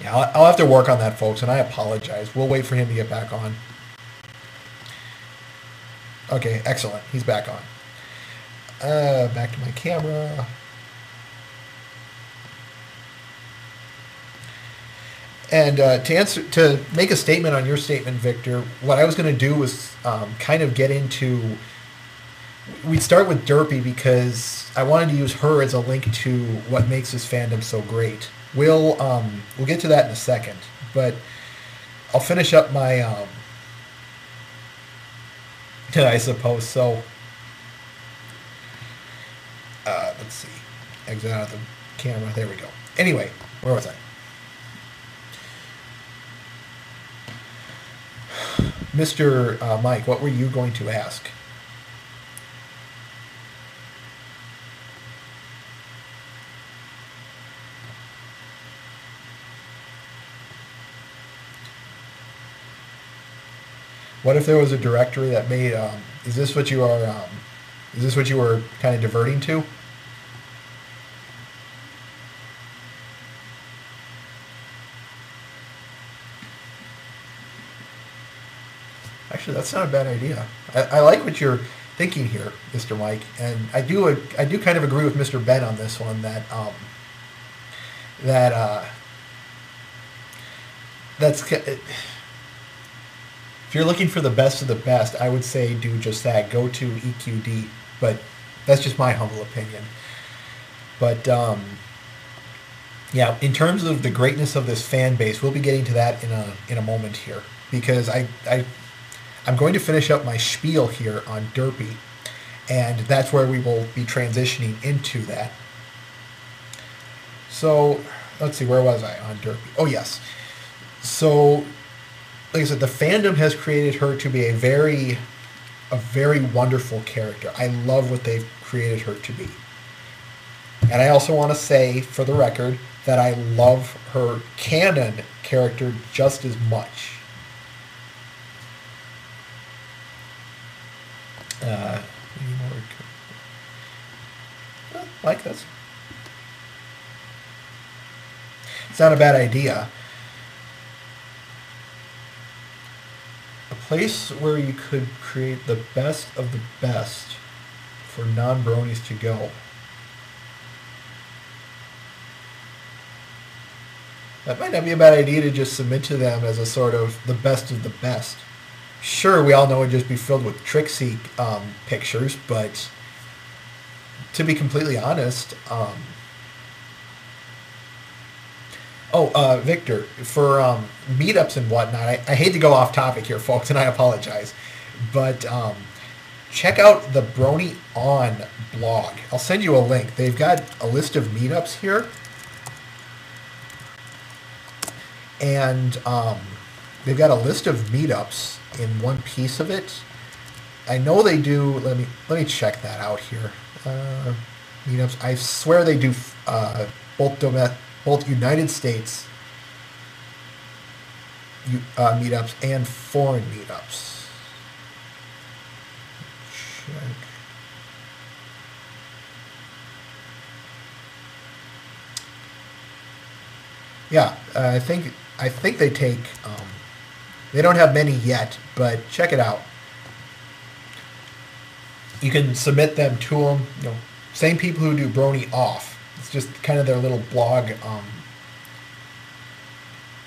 yeah. I'll have to work on that, folks, and I apologize. We'll wait for him to get back on. Okay, excellent. He's back on. Back to my camera. And to make a statement on your statement, Victor, what I was going to do was kind of get into. We'd start with Derpy because I wanted to use her as a link to what makes this fandom so great. We'll get to that in a second, but I'll finish up my. I suppose so. Let's see. Exit out of the camera. There we go. Anyway, where was I? Mr. Mike, what were you going to ask? What if there was a directory that made? Is this what you are? Is this what you were kind of diverting to? Actually, that's not a bad idea. I like what you're thinking here, Mr. Mike, and I do kind of agree with Mr. Ben on this one that that's if you're looking for the best of the best, I would say do just that. Go to EQD, but that's just my humble opinion. But yeah, in terms of the greatness of this fan base, we'll be getting to that in a moment here because I'm going to finish up my spiel here on Derpy, and that's where we will be transitioning into that. So, let's see, where was I on Derpy? Oh, yes. So, like I said, the fandom has created her to be a very wonderful character. I love what they've created her to be. And I also want to say, for the record, that I love her canon character just as much. Like this. It's not a bad idea. A place where you could create the best of the best for non-bronies to go. That might not be a bad idea to just submit to them as a sort of the best of the best. Sure, we all know it would just be filled with Trixie pictures, but to be completely honest, Victor, for meetups and whatnot, I hate to go off topic here, folks, and I apologize, but check out the Brony On blog. I'll send you a link. They've got a list of meetups here, and they've got a list of meetups in one piece of it. I know they do. Let me check that out here. Meetups. I swear they do both United States meetups and foreign meetups. Check. Yeah, I think they take. They don't have many yet, but check it out. You can submit them to them. You know, same people who do Brony Off. It's just kind of their little blog.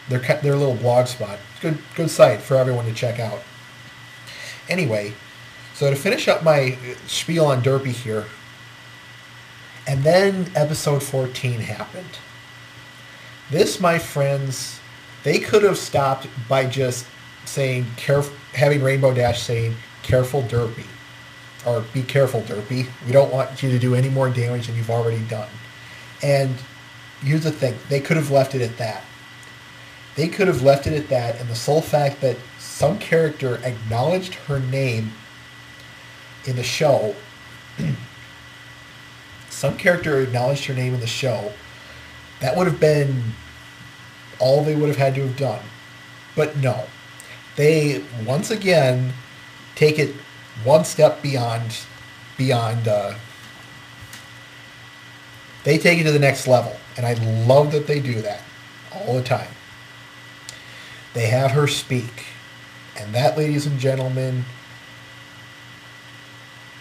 Their little blog spot. It's good site for everyone to check out. Anyway, so to finish up my spiel on Derpy here, and then episode 14 happened. This, my friends, they could have stopped by just saying, having Rainbow Dash saying, "Careful, Derpy," or "Be careful, Derpy. We don't want you to do any more damage than you've already done." And here's the thing: they could have left it at that. They could have left it at that, and the sole fact that some character acknowledged her name in the show some character acknowledged her name in the show, that would have been all they would have had to have done. But no. They, once again, take it one step beyond, they take it to the next level. And I love that they do that all the time. They have her speak. And that, ladies and gentlemen,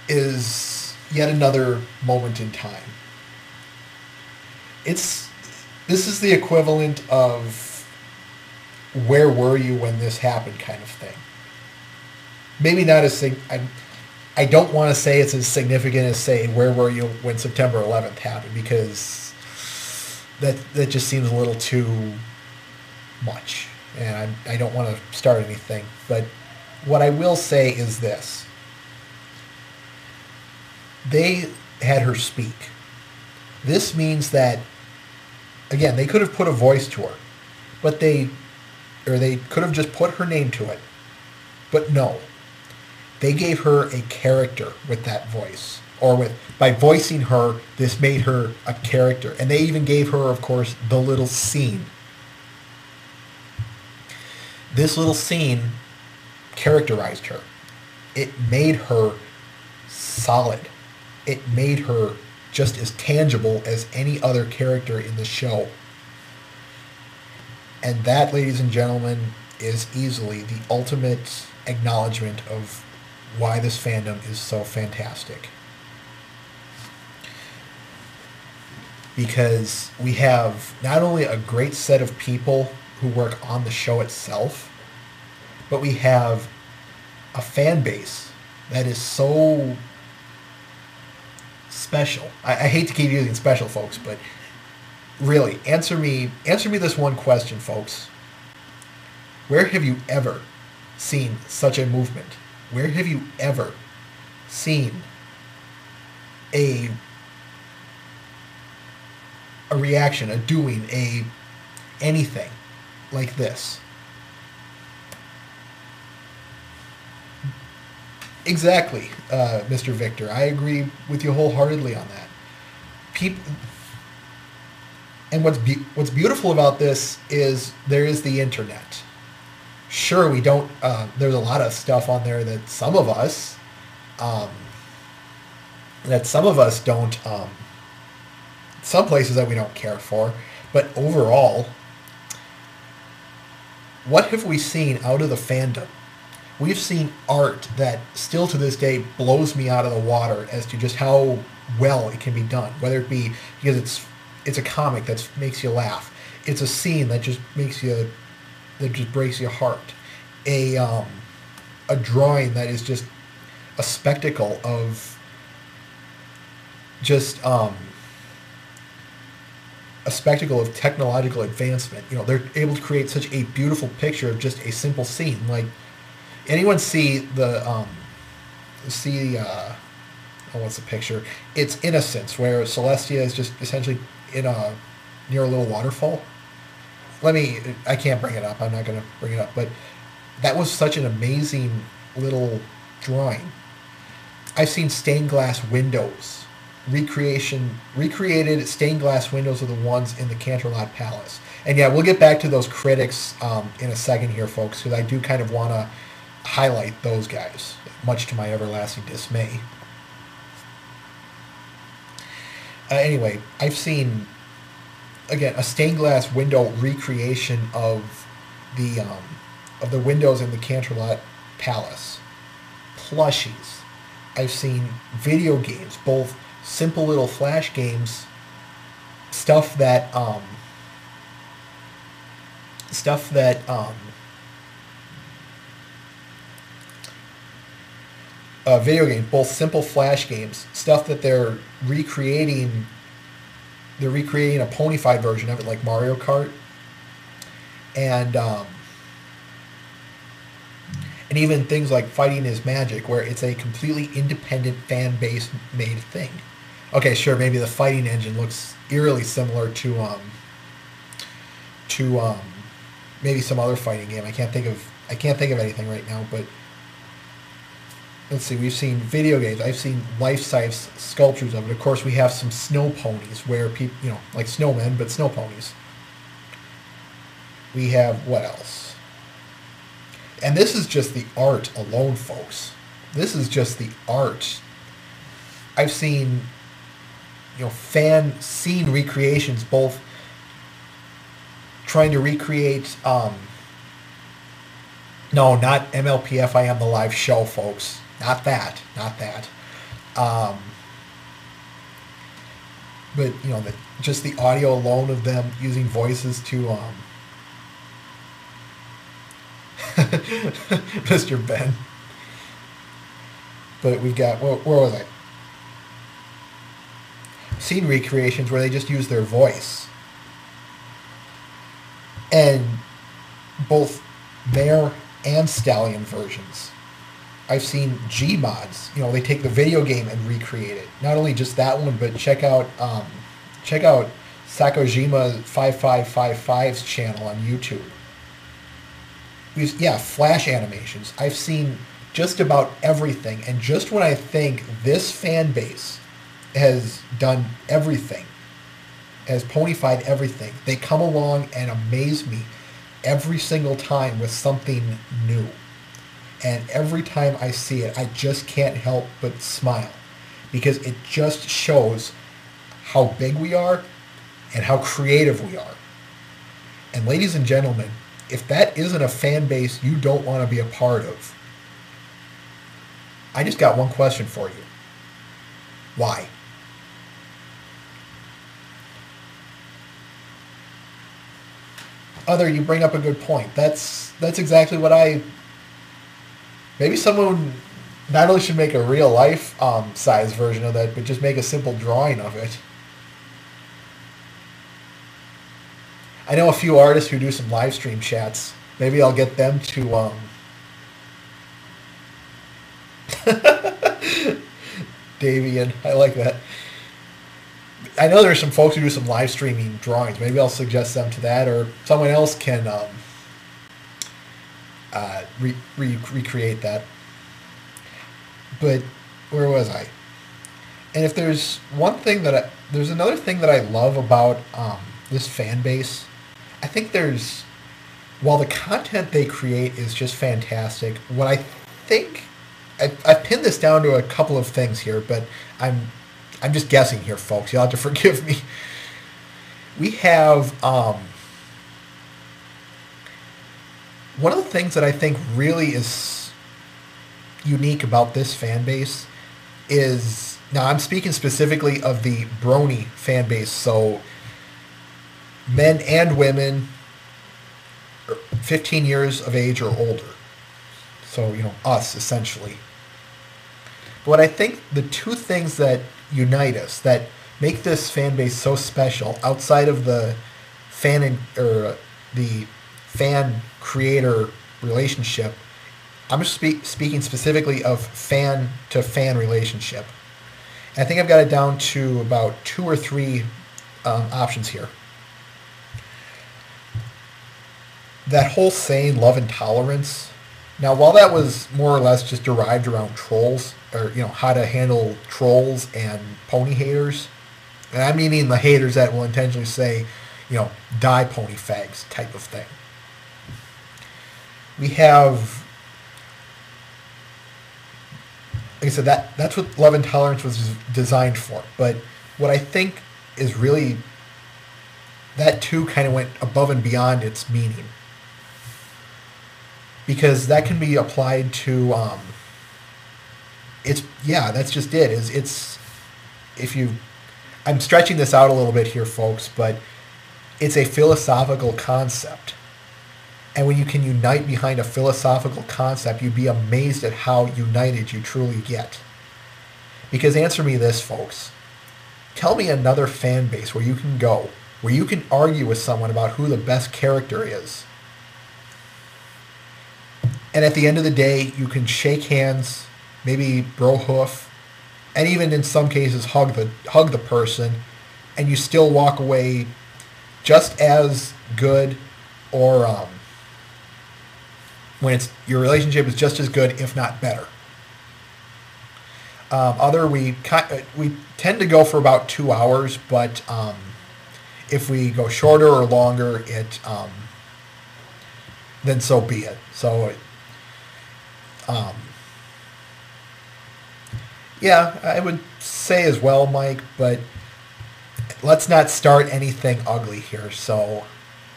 is yet another moment in time. This is the equivalent of where were you when this happened kind of thing. Maybe not as I don't want to say it's as significant as saying where were you when September 11th happened, because that just seems a little too much. And I don't want to start anything. But what I will say is this. They had her speak. This means that, again, they could have put a voice to her, but they could have just put her name to it. But no. They gave her a character with that voice. Or by voicing her, this made her a character. And they even gave her, of course, the little scene. This little scene characterized her. It made her solid. It made her just as tangible as any other character in the show. And that, ladies and gentlemen, is easily the ultimate acknowledgement of why this fandom is so fantastic. Because we have not only a great set of people who work on the show itself, but we have a fan base that is so special. I hate to keep using special, folks, but really, answer me this one question, folks. Where have you ever seen such a movement? Where have you ever seen a reaction, a doing, anything like this? Exactly, Mr. Victor. I agree with you wholeheartedly on that. And what's beautiful about this is there is the internet. Sure, we don't. There's a lot of stuff on there that some of us don't. Some places that we don't care for, but overall, what have we seen out of the fandom? We've seen art that still to this day blows me out of the water as to just how well it can be done. Whether it be because it's a comic that makes you laugh, it's a scene that just breaks your heart, a drawing that is just a spectacle of just a spectacle of technological advancement. You know, they're able to create such a beautiful picture of just a simple scene. Like, anyone see what's the picture? It's Innocence, where Celestia is just essentially near a little waterfall. I can't bring it up. I'm not going to bring it up. But that was such an amazing little drawing. I've seen stained glass windows. Recreated stained glass windows are the ones in the Canterlot Palace. And yeah, we'll get back to those critics in a second here, folks, because I do kind of want to highlight those guys, much to my everlasting dismay. Anyway, I've seen, again, a stained glass window recreation of the windows in the Canterlot Palace. Plushies. I've seen video games, both simple little flash games, stuff that video games, both simple flash games, stuff that they're recreating. They're recreating a ponified version of it, like Mario Kart, and even things like Fighting is Magic, where it's a completely independent fan base made thing. Okay, sure, maybe the fighting engine looks eerily similar to maybe some other fighting game. I can't think of anything right now, but let's see, we've seen video games. I've seen life-size sculptures of it. Of course, we have some snow ponies where people, like snowmen, but snow ponies. We have, what else? And this is just the art alone, folks. This is just the art. I've seen, fan scene recreations, both trying to recreate, no, not MLPF, I Am the Live show, folks. Not that. But, just the audio alone of them using voices to, Mr. Ben. But we've got, where was I? Scene recreations where they just use their voice. And both mare and stallion versions. I've seen G mods. They take the video game and recreate it. Not only just that one, but check out Sakojima 5555's channel on YouTube. Flash animations. I've seen just about everything, and just when I think this fan base has done everything, has ponyfied everything, they come along and amaze me every single time with something new. And every time I see it, I just can't help but smile, because it just shows how big we are and how creative we are. And ladies and gentlemen, if that isn't a fan base you don't want to be a part of, I just got one question for you. Why? You bring up a good point. That's exactly what maybe someone not only should make a real life size version of that, but just make a simple drawing of it. I know a few artists who do some live stream chats. Maybe I'll get them to Davian. I like that. I know there's some folks who do some live streaming drawings. Maybe I'll suggest them to that, or someone else can recreate that. But where was I? And if there's one thing there's another thing that I love about this fan base. I think while the content they create is just fantastic, what I think, I've pinned this down to a couple of things here, but I'm just guessing here, folks. You'll have to forgive me. We have one of the things that I think really is unique about this fan base is, now I'm speaking specifically of the Brony fan base, so men and women 15 years of age or older. So, us, essentially. But what I think the two things that unite us, that make this fan base so special, outside of the the fan creator relationship, I'm just speaking specifically of fan to fan relationship. And I think I've got it down to about 2 or 3 options here. That whole saying, love and tolerance. Now, while that was more or less just derived around trolls, or, how to handle trolls and pony haters, and I'm meaning the haters that will intentionally say, die pony fags type of thing. We have, like I said, that's what love and tolerance was designed for. But what I think is really, that too kind of went above and beyond its meaning. Because that can be applied to, that's just it. I'm stretching this out a little bit here, folks, but it's a philosophical concept. And when you can unite behind a philosophical concept, you'd be amazed at how united you truly get. Because answer me this, folks. Tell me another fan base where you can go, where you can argue with someone about who the best character is. And at the end of the day, you can shake hands, maybe bro hoof, and even in some cases hug the person, and you still walk away just as good, or when your relationship is just as good, if not better. Other we tend to go for about 2 hours, but if we go shorter or longer, it then so be it. So yeah, I would say as well, Mike, but let's not start anything ugly here. So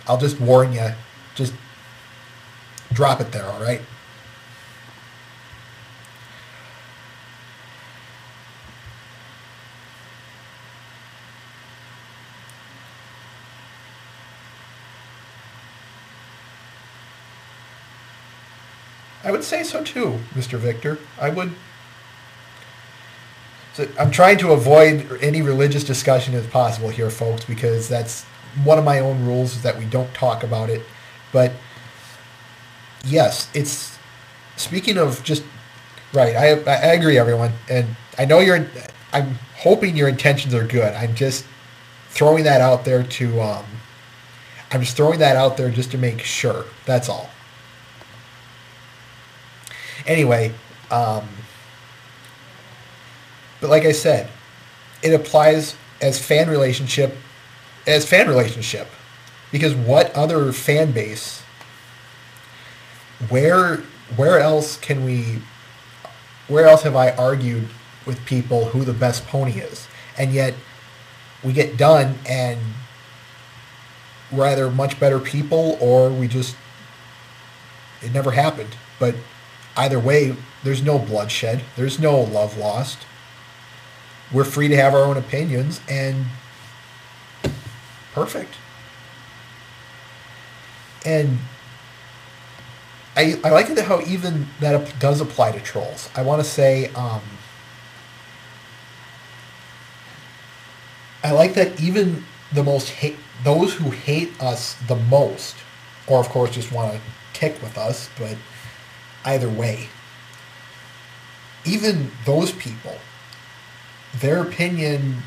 I'll just warn you, just drop it there, all right? I would say so too, Mr. Victor. I would. So I'm trying to avoid any religious discussion as possible here, folks, because that's one of my own rules is that we don't talk about it. But yes, it's speaking of just right. I agree, everyone, and I know I'm hoping your intentions are good. I'm just throwing that out there to. I'm just throwing that out there just to make sure. That's all. Anyway, but like I said, it applies as fan relationship, because what other fan base, where else have I argued with people who the best pony is, and yet we get done and we're either much better people or it never happened, but. Either way, there's no bloodshed. There's no love lost. We're free to have our own opinions, and perfect. And I like it how even that does apply to trolls. I want to say I like that even those who hate us the most, or of course just want to tick with us, but either way, even those people, their opinion,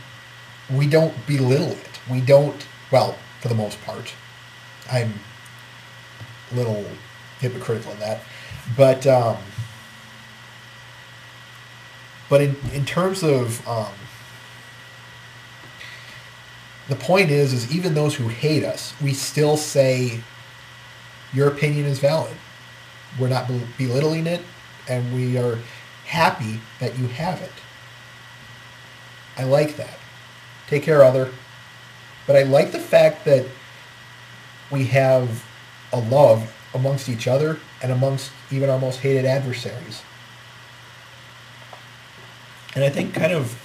we don't belittle it. We don't, well, for the most part. I'm a little hypocritical in that. But in terms of, the point is even those who hate us, we still say, your opinion is valid. We're not belittling it, and we are happy that you have it. I like that. Take care, other. But I like the fact that we have a love amongst each other and amongst even our most hated adversaries. And I think kind of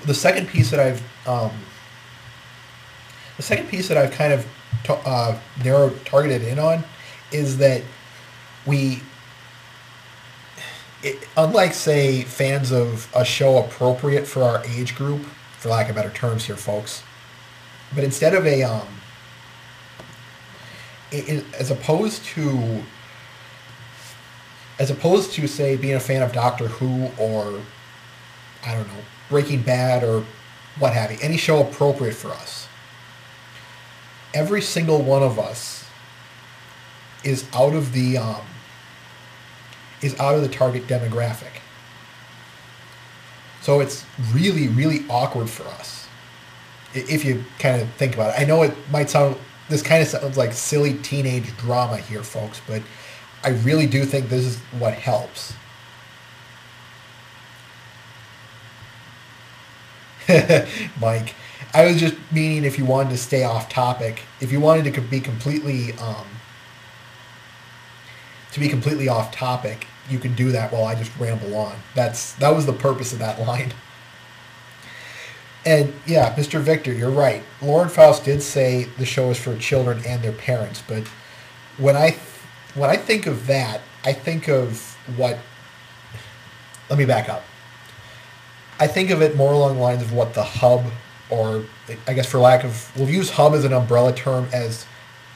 the second piece that I've kind of targeted in on is that unlike, say, fans of a show appropriate for our age group, for lack of better terms here, folks, but instead of as opposed to, say, being a fan of Doctor Who or, I don't know, Breaking Bad or what have you, any show appropriate for us, every single one of us is out of the target demographic. So it's really, really awkward for us if you kind of think about it. I know this kind of sounds like silly teenage drama here, folks, but I really do think this is what helps. Mike, I was just meaning if you wanted to stay off topic, if you wanted to be completely off topic, you can do that while I just ramble on. That was the purpose of that line. And yeah, Mr. Victor, you're right. Lauren Faust did say the show is for children and their parents, but when I think of that, I think of what. Let me back up. I think of it more along the lines of what the hub, or I guess we'll use hub as an umbrella term, as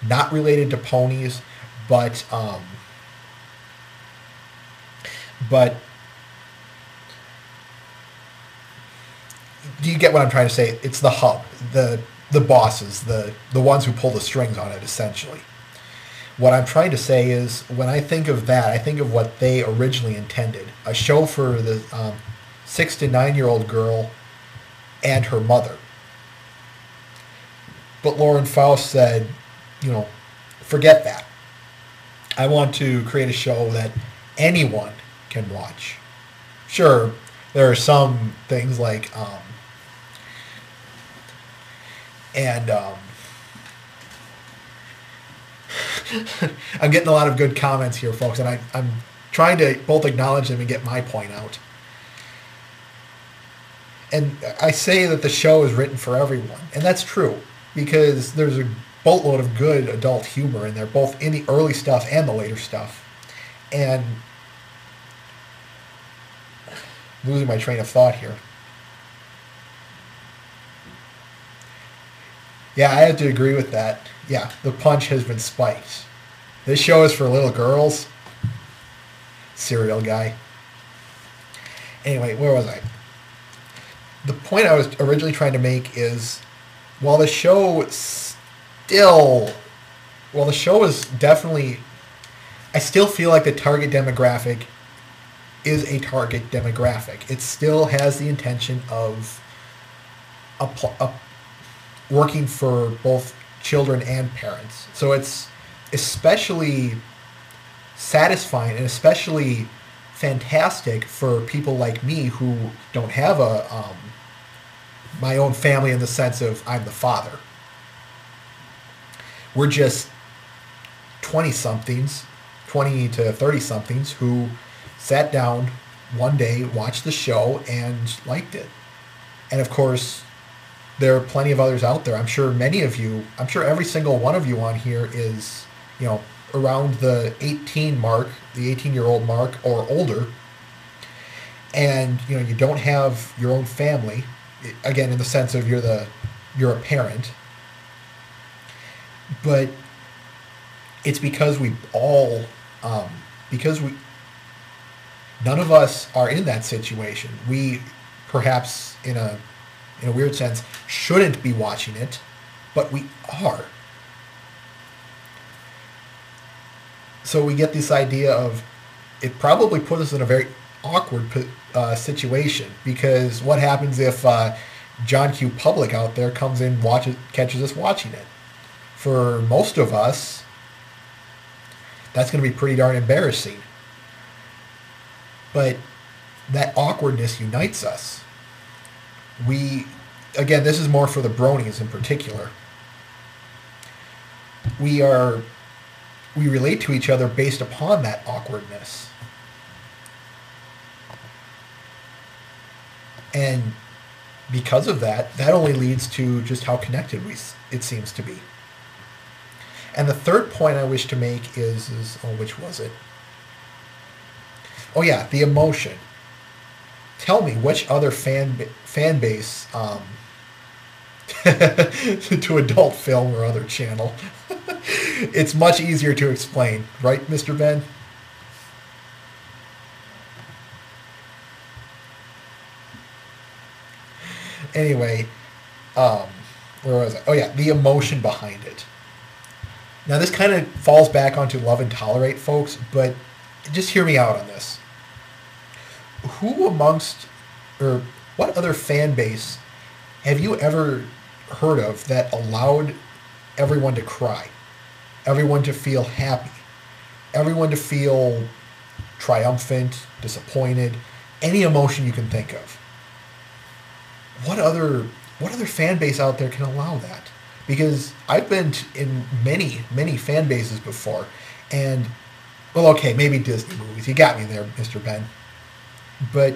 not related to ponies, but do you get what I'm trying to say? It's the hub, the bosses, the ones who pull the strings on it, essentially. What I'm trying to say is, when I think of that, I think of what they originally intended. A show for the 6 to 9 year old girl and her mother. But Lauren Faust said, forget that. I want to create a show that anyone can watch. Sure, there are some things like, and I'm getting a lot of good comments here, folks, and I'm trying to both acknowledge them and get my point out. And I say that the show is written for everyone, and that's true, because there's a boatload of good adult humor in there, both in the early stuff and the later stuff. And losing my train of thought here. Yeah, I have to agree with that. Yeah, the punch has been spiked. This show is for little girls. Cereal guy. Anyway, where was I? The point I was originally trying to make is, while the show is definitely, I still feel like the target demographic is a target demographic. It still has the intention of working for both children and parents. So it's especially satisfying and especially fantastic for people like me who don't have my own family in the sense of I'm the father. We're just 20-somethings, 20 to 30-somethings who sat down one day, watched the show, and liked it. And of course, there are plenty of others out there. I'm sure every single one of you on here is, around the 18-year-old mark or older. And, you don't have your own family, again, in the sense of you're a parent. But it's because none of us are in that situation. We perhaps, in a weird sense, shouldn't be watching it, but we are. So we get this idea of, it probably put us in a very awkward situation, because what happens if John Q. Public out there comes in, catches us watching it? For most of us, that's going to be pretty darn embarrassing. But that awkwardness unites us. Again, this is more for the bronies in particular. We relate to each other based upon that awkwardness. And because of that only leads to just how connected it seems to be. And the third point I wish to make is which was it? Oh yeah, the emotion. Tell me which other fan base to adult film or other channel. It's much easier to explain, right, Mr. Ben? Anyway, where was I? Oh yeah, the emotion behind it. Now this kind of falls back onto love and tolerate, folks, but just hear me out on this. Who amongst, or what other fan base have you ever heard of that allowed everyone to cry, everyone to feel happy, everyone to feel triumphant, disappointed, any emotion you can think of? What other fan base out there can allow that? Because I've been in many, many fan bases before, and, well, okay, maybe Disney movies. You got me there, Mr. Ben. But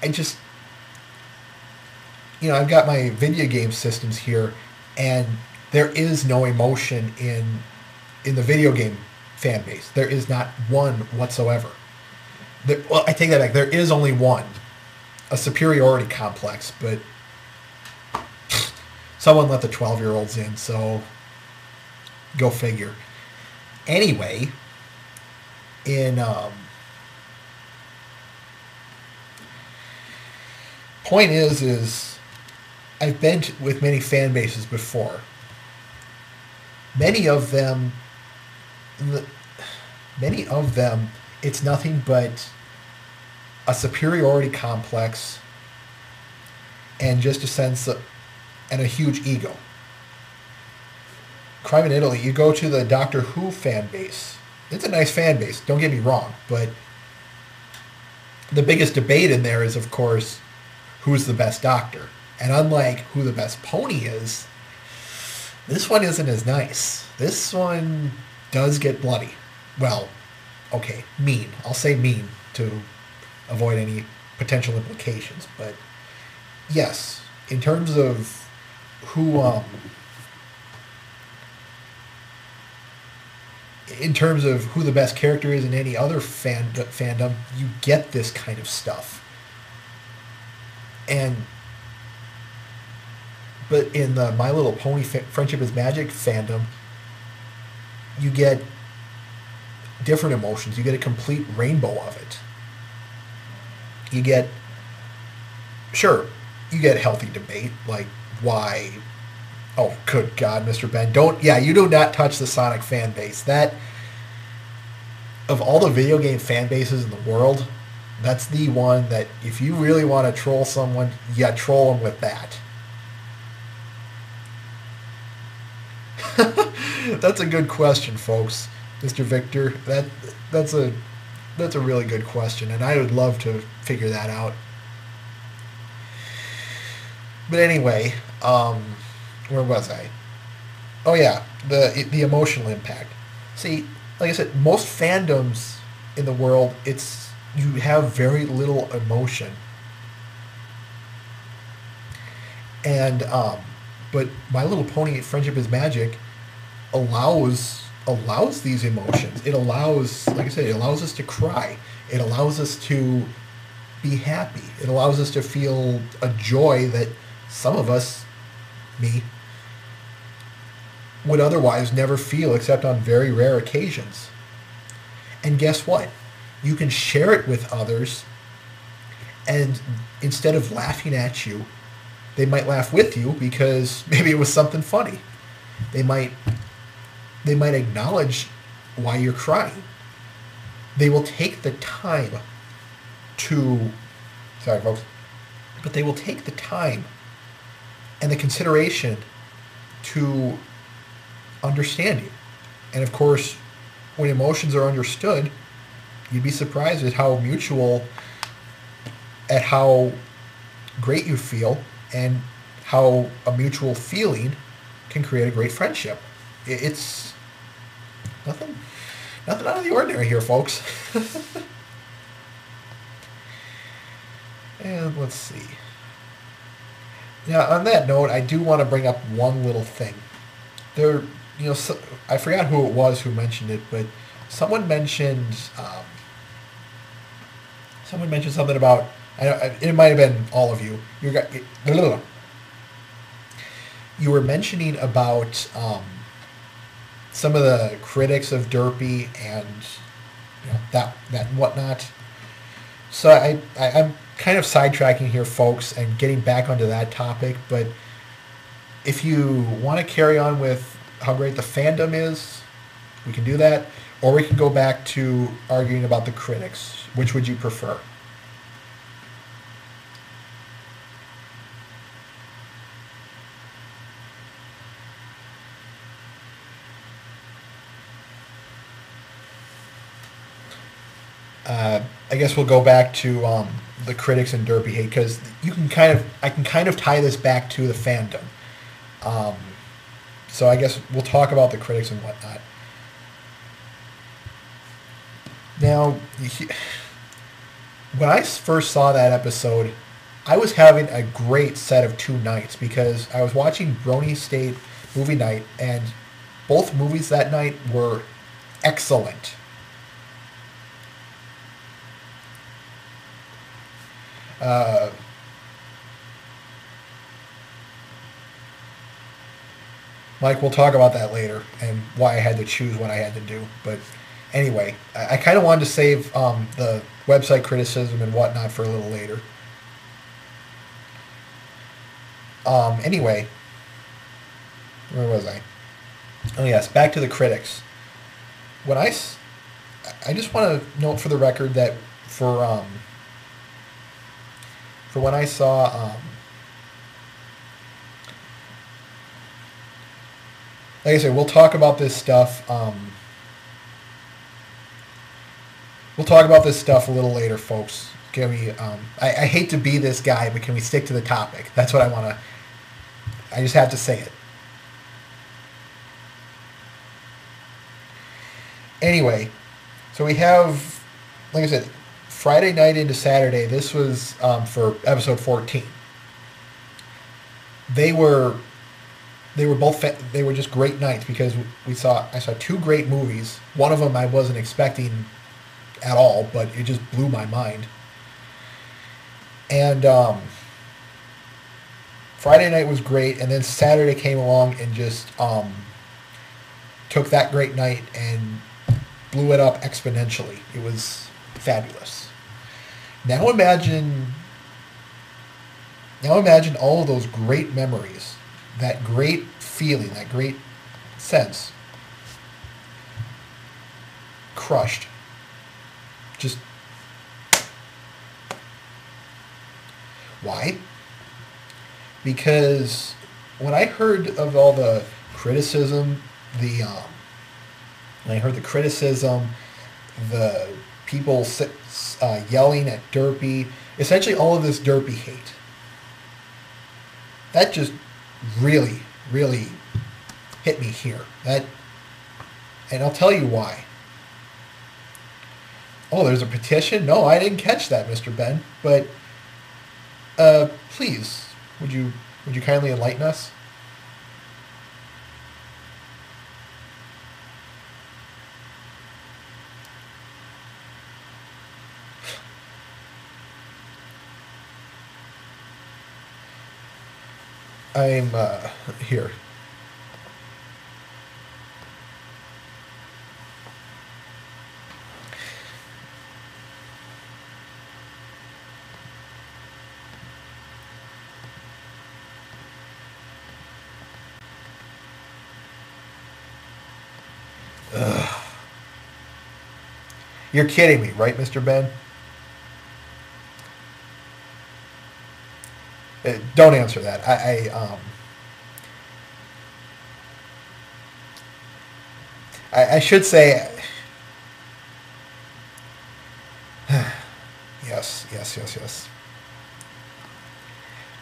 I just, I've got my video game systems here, and there is no emotion in the video game fan base. There is not one whatsoever. Well, I take that back. There is only one, a superiority complex, but someone let the 12-year-olds in, so go figure. Anyway, point is I've been with many fan bases before. Many of them, it's nothing but a superiority complex and just a sense of, and a huge ego. Crime in Italy, you go to the Doctor Who fan base. It's a nice fan base, don't get me wrong, but the biggest debate in there is, of course, who's the best doctor. And unlike who the best pony is, this one isn't as nice. This one does get bloody. Well, okay, mean. I'll say mean to avoid any potential implications. But yes, in terms of who, the best character is in any other fandom, you get this kind of stuff. But in the My Little Pony Friendship is Magic fandom, you get different emotions. You get a complete rainbow of it. You get healthy debate, like why, oh, good God, Mr. Ben, you do not touch the Sonic fan base. That, of all the video game fan bases in the world, that's the one that if you really want to troll someone, you troll them with that. That's a good question, folks. Mr. Victor, that's a really good question, and I would love to figure that out. But anyway, where was I? Oh yeah, the emotional impact. See, like I said, most fandoms in the world, you have very little emotion. And but My Little Pony Friendship is Magic allows these emotions. It allows, like I said, it allows us to cry. It allows us to be happy. It allows us to feel a joy that some of us, me, would otherwise never feel except on very rare occasions. And guess what? You can share it with others, and instead of laughing at you, they might laugh with you because maybe it was something funny. They might acknowledge why you're crying. They will take the time sorry folks, but they will take the time and the consideration to understand you. And of course, when emotions are understood, you'd be surprised at how great you feel, and how a mutual feeling can create a great friendship. It's nothing out of the ordinary here, folks. And let's see. Now, on that note, I do want to bring up one little thing. I forgot who it was who mentioned it, but someone mentioned something about, it might have been all of you. You were mentioning about some of the critics of Derpy and that and whatnot. So I'm kind of sidetracking here, folks, and getting back onto that topic. But if you want to carry on with how great the fandom is, we can do that, or we can go back to arguing about the critics. Which would you prefer? I guess we'll go back to the critics and Derpy hate, because I can kind of tie this back to the fandom. So I guess we'll talk about the critics and whatnot. Now, when I first saw that episode, I was having a great set of two nights, because I was watching Brony State movie night, and both movies that night were excellent. Mike, we'll talk about that later and why I had to choose what I had to do. But anyway, I kind of wanted to save the website criticism and whatnot for a little later. Anyway, where was I? Oh yes, back to the critics. I just want to note for the record that for for when I saw, like I said, we'll talk about this stuff. We'll talk about this stuff a little later, folks. Can we? I hate to be this guy, but can we stick to the topic? That's what I want to. I just have to say it. Anyway, so we have, like I said, Friday night into Saturday. This was for episode 14. They were both they were just great nights because I saw two great movies. One of them I wasn't expecting at all, but it just blew my mind. And Friday night was great, and then Saturday came along and just took that great night and blew it up exponentially. It was fabulous. Now imagine all of those great memories, that great feeling, that great sense, crushed. Just why? Because when I heard of all the criticism, when I heard the criticism, the people yelling at Derpy, essentially all of this Derpy hate, that just really, really hit me here. And I'll tell you why. Oh, there's a petition? No, I didn't catch that, Mr. Ben. But please, would you kindly enlighten us? I'm here. Ugh. You're kidding me, right, Mr. Ben? Don't answer that. I should say yes.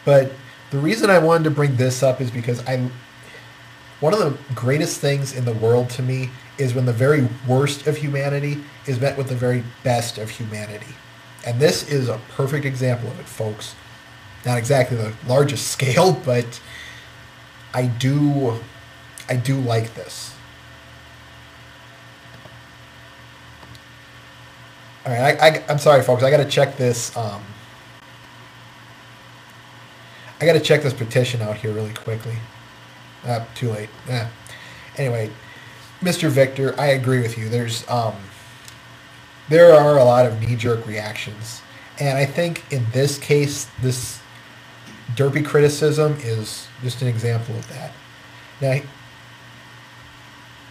But the reason I wanted to bring this up is because one of the greatest things in the world to me is when the very worst of humanity is met with the very best of humanity. And this is a perfect example of it, folks. Not exactly the largest scale, but I do like this. All right, I'm sorry, folks. I got to check this. I got to check this petition out here really quickly. Too late. Anyway, Mr. Victor, I agree with you. There are a lot of knee-jerk reactions, and I think in this case, this Derpy criticism is just an example of that. Now,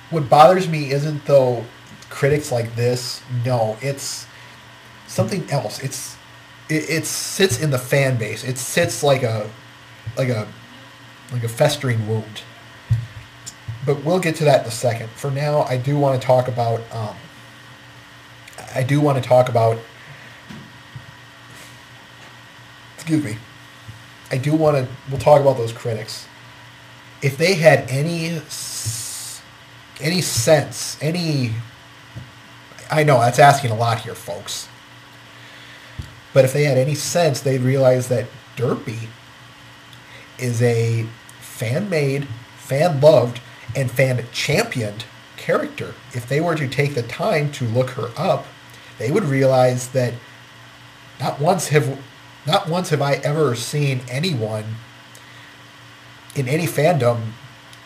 what bothers me isn't though critics like this. No, it's something else. It sits in the fan base. It sits like a festering wound. But we'll get to that in a second. For now, I do want to talk about. Excuse me. We'll talk about those critics. If they had any sense, I know that's asking a lot here, folks. But if they had any sense, they'd realize that Derpy is a fan-made, fan-loved, and fan-championed character. If they were to take the time to look her up, they would realize that not once have I ever seen anyone in any fandom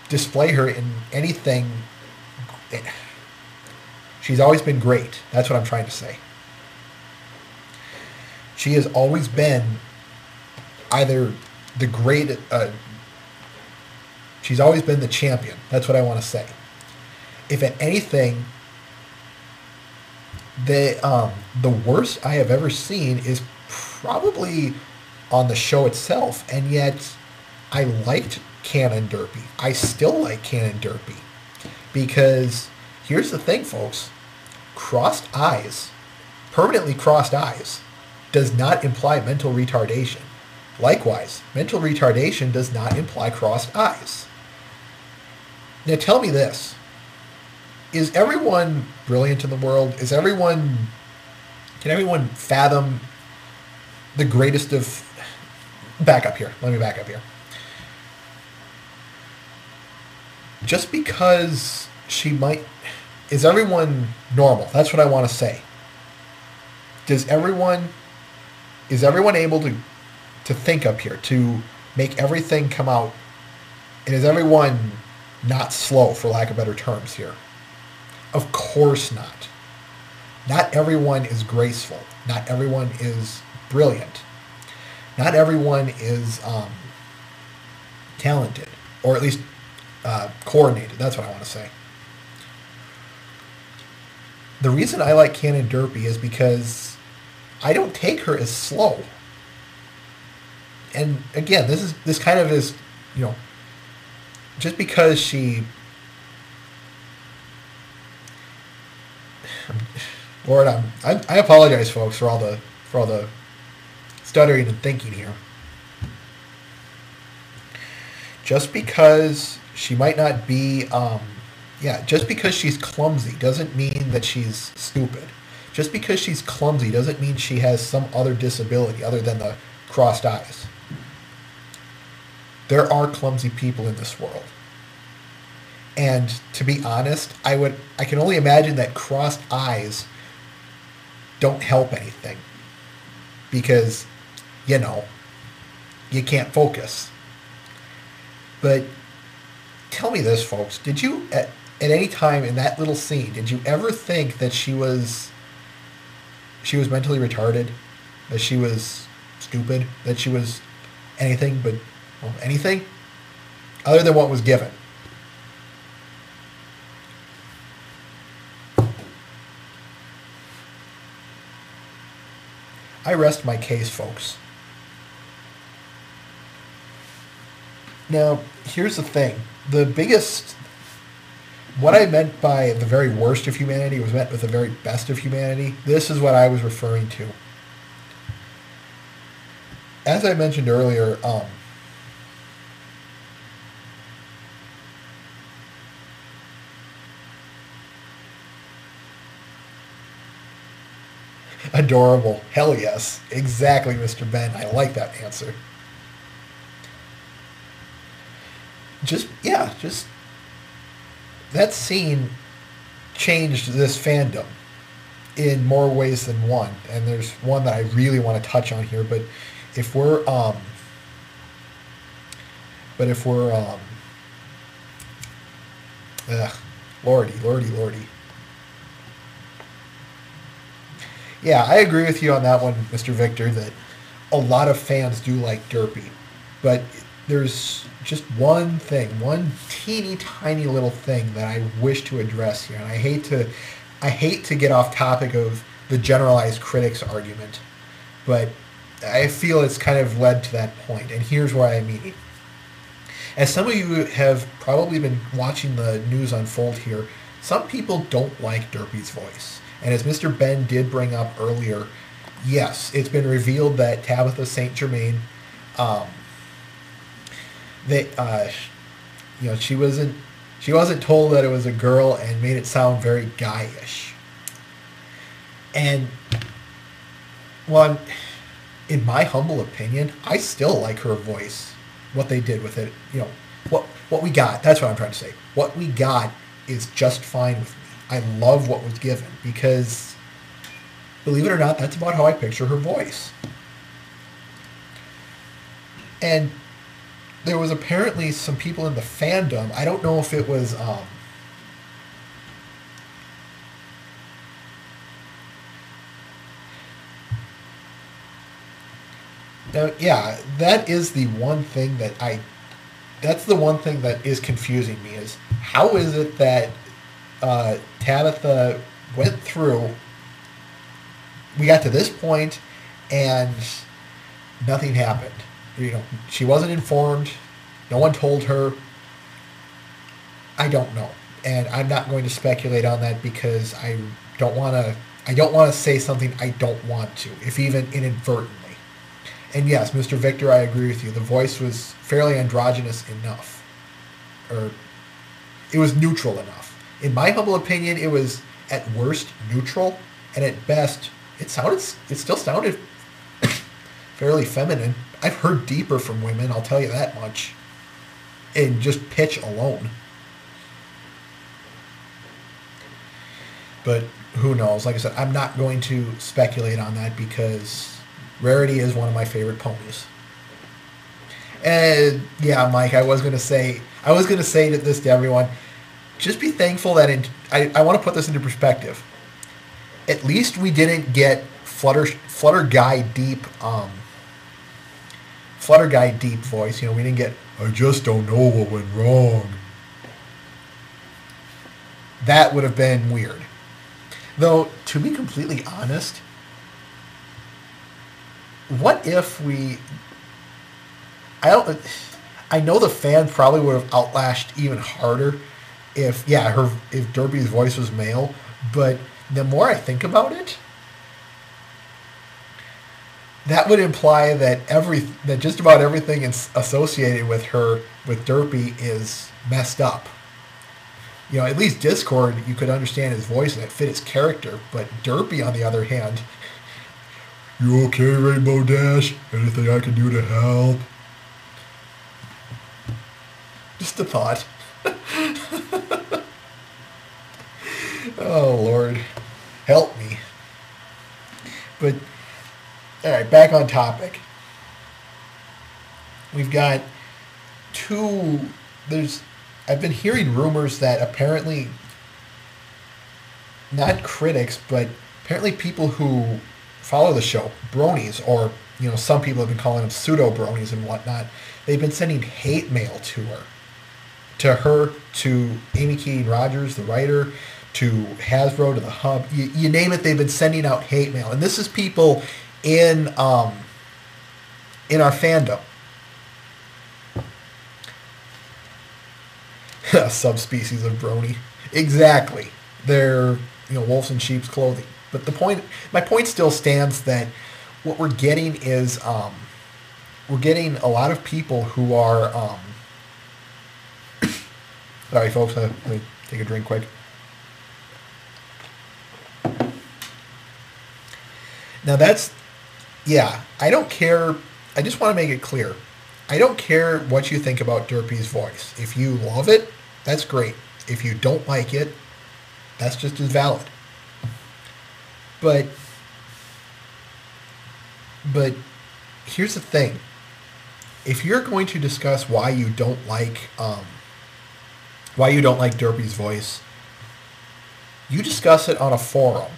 display her in anything. She's always been great. That's what I'm trying to say. She has always been either the great... she's always been the champion. That's what I want to say. If at anything, the worst I have ever seen is probably on the show itself, and yet I liked Canon Derpy. I still like Canon Derpy. Because here's the thing, folks. Crossed eyes, permanently crossed eyes, does not imply mental retardation. Likewise, mental retardation does not imply crossed eyes. Now tell me this. Is everyone brilliant in the world? Can everyone fathom the greatest of... Back up here. Let me back up here. Just because she might... Is everyone normal? That's what I want to say. Is everyone able to think up here, to make everything come out? And is everyone not slow, for lack of better terms here? Of course not. Not everyone is graceful. Not everyone is brilliant. Not everyone is talented, or at least coordinated. That's what I want to say. The reason I like Canon Derpy is because I don't take her as slow. And again, this kind of is, just because she... Lord, I apologize, folks, for all the stuttering and thinking here. Just because she might not be, just because she's clumsy doesn't mean that she's stupid. Just because she's clumsy doesn't mean she has some other disability other than the crossed eyes. There are clumsy people in this world. And to be honest, I can only imagine that crossed eyes don't help anything. Because, you can't focus. But tell me this, folks. Did you, at any time in that little scene, did you ever think that she was mentally retarded? That she was stupid? That she was anything but, anything? Other than what was given. I rest my case, folks. Now, here's the thing. What I meant by the very worst of humanity was meant with the very best of humanity. This is what I was referring to. As I mentioned earlier, adorable. Hell yes. Exactly, Mr. Ben. I like that answer. Just that scene changed this fandom in more ways than one. And there's one that I really want to touch on here, but if we're lordy. Yeah, I agree with you on that one, Mr. Victor, that a lot of fans do like Derpy. But there's just one teeny tiny little thing that I wish to address here. And I hate to get off topic of the generalized critics argument, but I feel it's kind of led to that point. And here's where I mean. As some of you have probably been watching the news unfold here, some people don't like Derpy's voice. And as Mr. Ben did bring up earlier, yes, it's been revealed that Tabitha St. Germain, she wasn't told that it was a girl and made it sound very guyish. And, well, in my humble opinion, I still like her voice. What they did with it, what we got. That's what I'm trying to say. What we got is just fine with me. I love what was given because, believe it or not, that's about how I picture her voice. And there was apparently some people in the fandom, I don't know if it was, now, yeah, that is the one thing that's the one thing that is confusing me is, how is it that Tabitha went through, we got to this point, and Nothing happened. She wasn't informed. No one told her. I don't know, and I'm not going to speculate on that because I don't want to. I don't want to say something I don't want to, if even inadvertently. And yes, Mr. Victor, I agree with you. The voice was fairly androgynous enough, or it was neutral enough. In my humble opinion, it was at worst neutral, and at best, it still sounded fairly feminine. I've heard deeper from women, I'll tell you that much, in just pitch alone. But who knows? Like I said, I'm not going to speculate on that because Rarity is one of my favorite ponies. And yeah, Mike, I was gonna say this to everyone. Just be thankful that I want to put this into perspective. At least we didn't get Flutter Guy deep voice. We didn't get I just don't know what went wrong. That would have been weird. Though, to be completely honest, what if I know the fan probably would have outlashed even harder if Derpy's voice was male, but the more I think about it, that would imply that just about everything associated with Derpy is messed up. At least Discord, you could understand his voice and it fit his character. But Derpy, on the other hand, you okay, Rainbow Dash? Anything I can do to help? Just a thought. Oh, Lord. Help me. But, alright, back on topic. We've got I've been hearing rumors that apparently, not critics, but apparently people who follow the show, bronies, or, some people have been calling them pseudo-bronies and whatnot, they've been sending hate mail to her, to Amy Keating-Rogers, the writer, to Hasbro, to the Hub, you name it, they've been sending out hate mail. And this is people in our fandom. Subspecies of brony. Exactly. They're, wolves in sheep's clothing. But my point still stands that what we're getting is, we're getting a lot of people who are, sorry folks, let me take a drink quick. Now I don't care, I just want to make it clear. I don't care what you think about Derpy's voice. If you love it, that's great. If you don't like it, that's just as valid. But here's the thing. If you're going to discuss why you don't like Derpy's voice, you discuss it on a forum.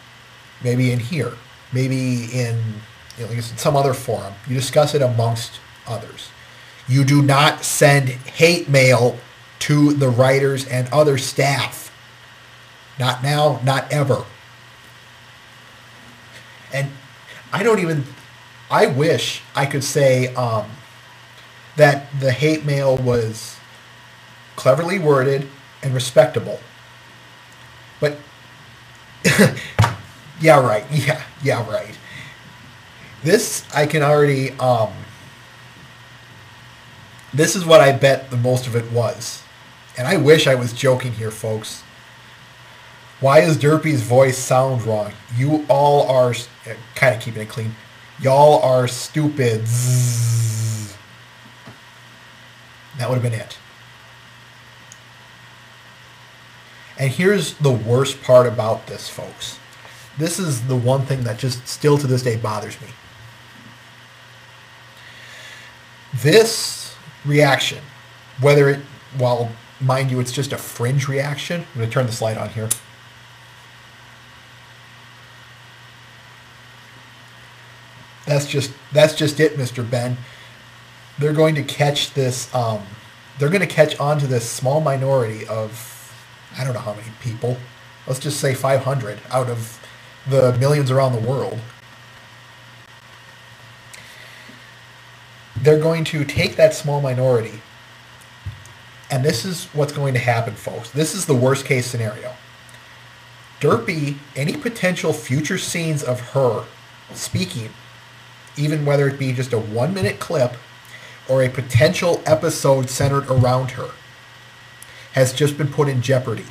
Maybe in here. Maybe in some other forum. You discuss it amongst others. You do not send hate mail to the writers and other staff. Not now, not ever. And I wish I could say that the hate mail was cleverly worded and respectable. But, yeah, right. Yeah, right. This, I can already, this is what I bet the most of it was. And I wish I was joking here, folks. Why does Derpy's voice sound wrong? You all are, kind of keeping it clean, y'all are stupid. Zzz. That would have been it. And here's the worst part about this, folks. This is the one thing that just still to this day bothers me. This reaction, mind you, it's just a fringe reaction. I'm going to turn this light on here. That's just it, Mr. Ben. They're going to catch this, they're going to catch on to this small minority of, I don't know how many people. Let's just say 500 out of the millions around the world. they're going to take that small minority, and this is what's going to happen, folks. This is the worst case scenario. Derpy, any potential future scenes of her speaking, even whether it be just a 1-minute clip or a potential episode centered around her, has just been put in jeopardy.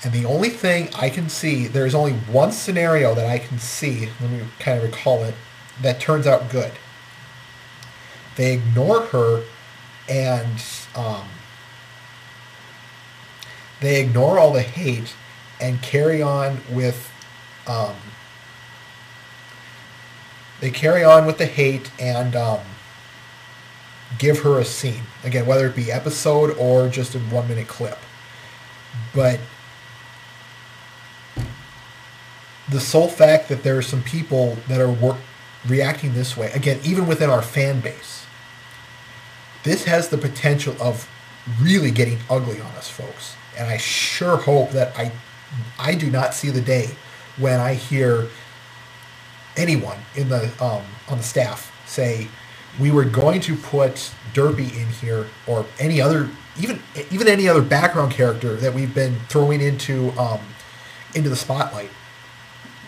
And the only thing I can see, there's only one scenario that I can see, let me kind of recall it, that turns out good. They ignore her and they ignore all the hate and carry on with the hate and give her a scene. Again, whether it be episode or just a 1-minute clip. But the sole fact that there are some people that are reacting this way, again, even within our fan base, this has the potential of really getting ugly on us, folks. And I sure hope that I do not see the day when I hear anyone in the on the staff say we were going to put Derpy in here, or any other, even any other background character that we've been throwing into the spotlight.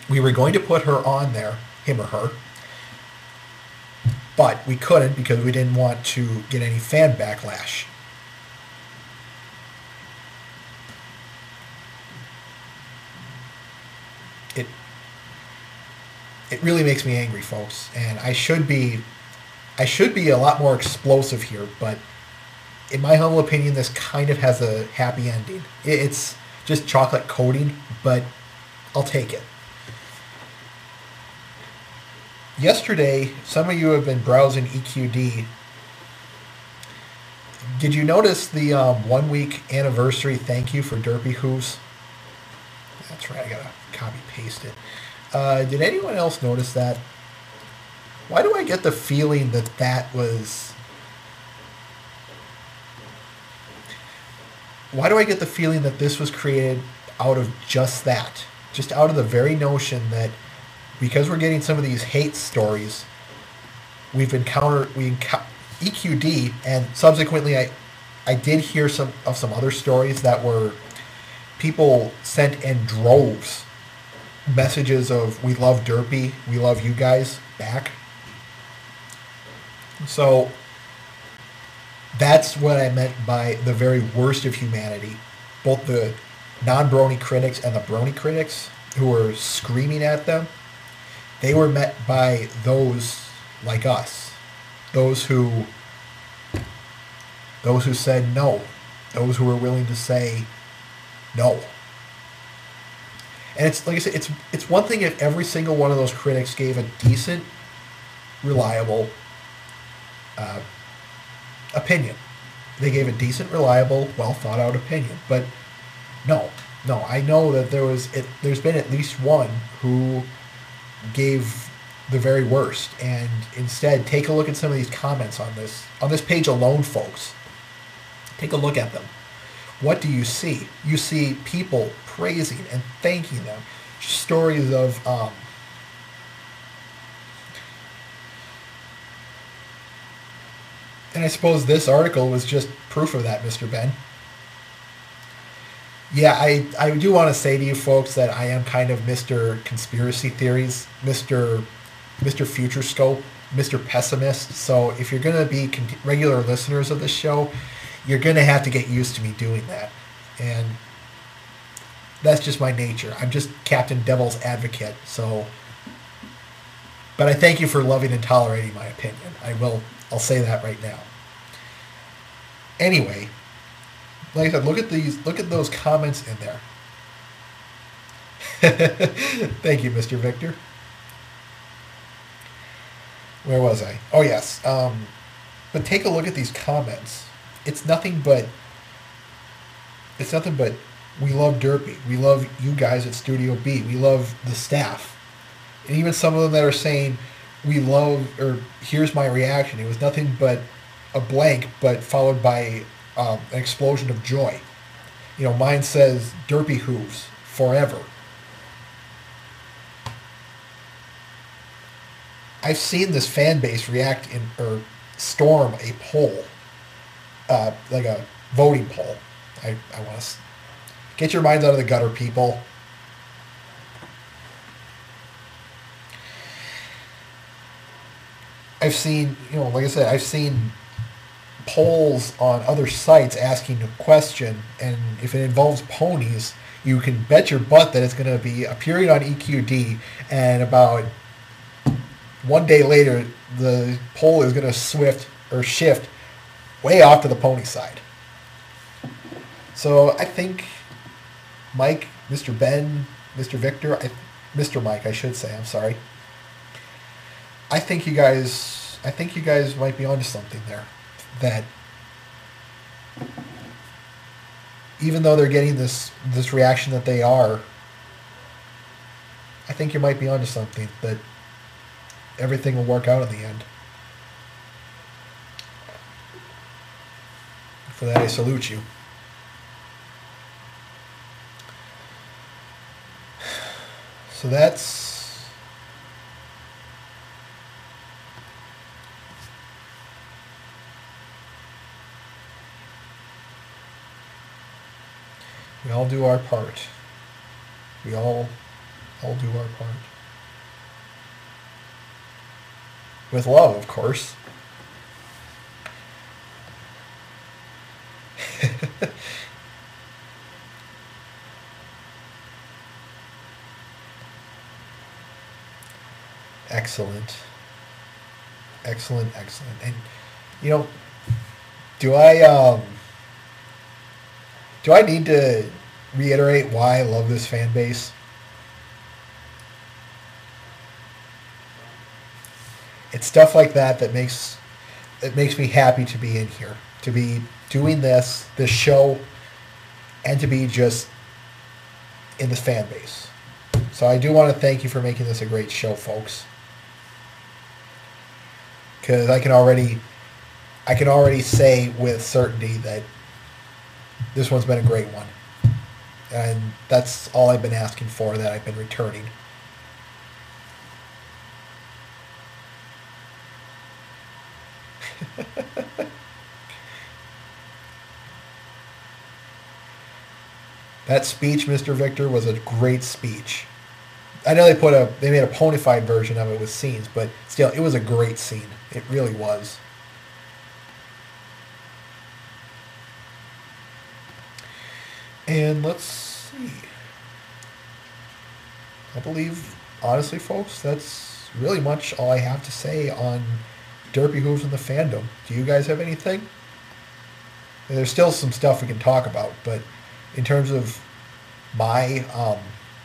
We were going to put her on there, him or her, but we couldn't because we didn't want to get any fan backlash. It really makes me angry, folks, and I should be a lot more explosive here, but in my humble opinion, this kind of has a happy ending. It's just chocolate coating, but I'll take it. Yesterday, some of you have been browsing EQD. Did you notice the 1-week anniversary thank you for Derpy Hooves? That's right, I gotta copy paste it. Did anyone else notice that? Why do I get the feeling that was... Why do I get the feeling that this was created out of just that? Just out of the very notion that because we're getting some of these hate stories, we EQD, and subsequently I did hear some other stories that were people sent in droves messages of we love Derpy, we love you guys back. So that's what I meant by the very worst of humanity. Both the non-brony critics and the brony critics who were screaming at them, they were met by those like us. Those who said no. Those who were willing to say no. And it's like I said, it's one thing if every single one of those critics gave a decent, reliable opinion. They gave a decent, reliable, well thought out opinion. But no, I know that there's been at least one who gave the very worst. And instead, take a look at some of these comments on this page alone, folks. Take a look at them. What do you see? You see people praising and thanking them. Stories of and I suppose this article was just proof of that, Mr. Ben. Yeah, I do want to say to you folks that I am kind of Mr. Conspiracy Theories, Mr. Future Scope, Mr. Pessimist. So if you're going to be regular listeners of this show, you're going to have to get used to me doing that. And that's just my nature. I'm just Captain Devil's Advocate. So, but I thank you for loving and tolerating my opinion. I'll say that right now. Anyway, like I said, look at those comments in there. Thank you, Mr. Victor. Where was I? Oh yes. But take a look at these comments. It's nothing but we love Derpy. We love you guys at Studio B. We love the staff. And even some of them that are saying we love, or here's my reaction. It was nothing but a blank, but followed by an explosion of joy. You know, mine says Derpy Hooves forever. I've seen this fan base react or storm a poll, like a voting poll. I want to get your minds out of the gutter, people. I've seen, like I said, I've seen polls on other sites asking a question, and if it involves ponies, you can bet your butt that it's going to be a period on EQD, and about 1 day later, the poll is going to shift way off to the pony side. So I think Mike, Mr. Ben, Mr. Victor, Mr. Mike, I should say, I'm sorry. I think you guys might be onto something there. That even though they're getting this reaction that they are, I think you might be onto something, that everything will work out in the end. For that, I salute you. So that's... We all do our part. We all do our part. With love, of course. Excellent. Excellent. And, do I need to reiterate why I love this fan base? It's stuff like that makes me happy to be in here, to be doing this show, and to be just in this fan base. So I do want to thank you for making this a great show, folks. Because I can already say with certainty that this one's been a great one. And that's all I've been asking for, that I've been returning. That speech, Mr. Victor, was a great speech. I know they made a ponified version of it with scenes, but still, it was a great scene. It really was. And let's see. I believe, honestly, folks, that's really much all I have to say on Derpy Hooves and the fandom. Do you guys have anything? And there's still some stuff we can talk about, but in terms of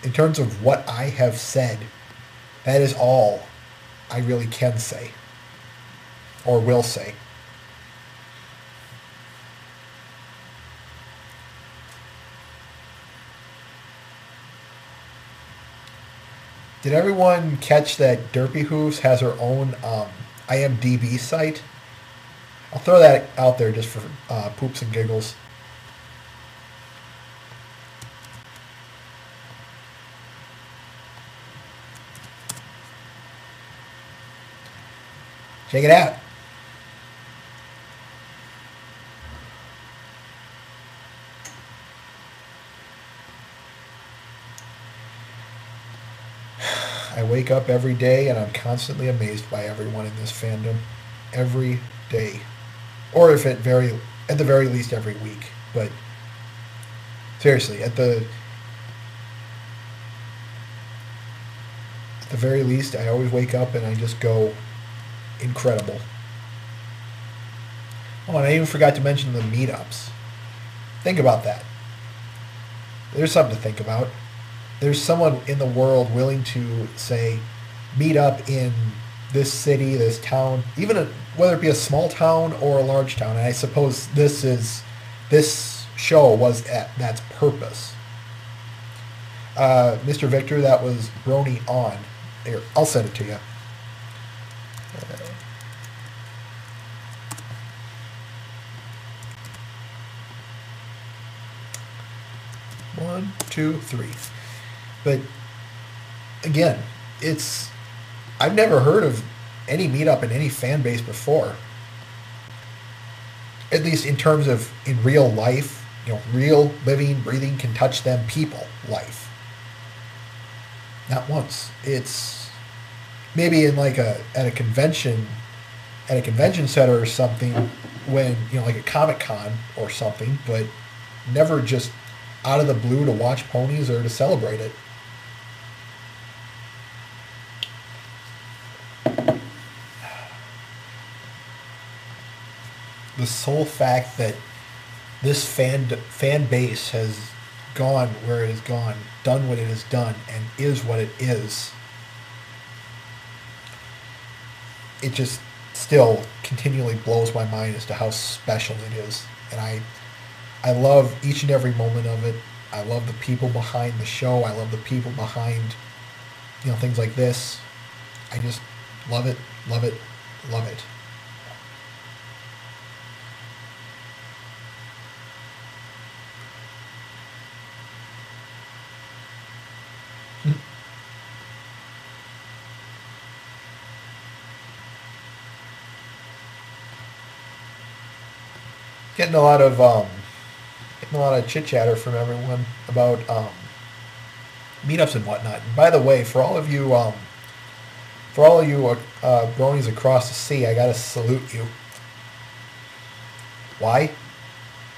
in terms of what I have said, that is all I really can say, or will say. Did everyone catch that Derpy Hooves has her own IMDb site? I'll throw that out there just for poops and giggles. Check it out. I wake up every day and I'm constantly amazed by everyone in this fandom. Every day. Or if at the very least every week. But seriously, at the very least, I always wake up and I just go, incredible. Oh, and I even forgot to mention the meetups. Think about that. There's something to think about. There's someone in the world willing to, say, meet up in this city, this town, even whether it be a small town or a large town. And I suppose this show was at that's purpose. Mr. Victor, that was Brony on. Here, I'll send it to you. 1, 2, 3. But again, I've never heard of any meetup in any fan base before. At least in terms of in real life, real living, breathing, can touch them people life. Not once. It's maybe in like at a convention center or something, when like a Comic-Con or something, but never just out of the blue to watch ponies or to celebrate it. The sole fact that this fan base has gone where it has gone, done what it has done, and is what it is, it just still continually blows my mind as to how special it is. And I love each and every moment of it. I love the people behind the show. I love the people behind, things like this. I just love it, love it, love it. Getting a lot of chit chatter from everyone about meetups and whatnot. And by the way, for all of you bronies across the sea, I gotta salute you. Why?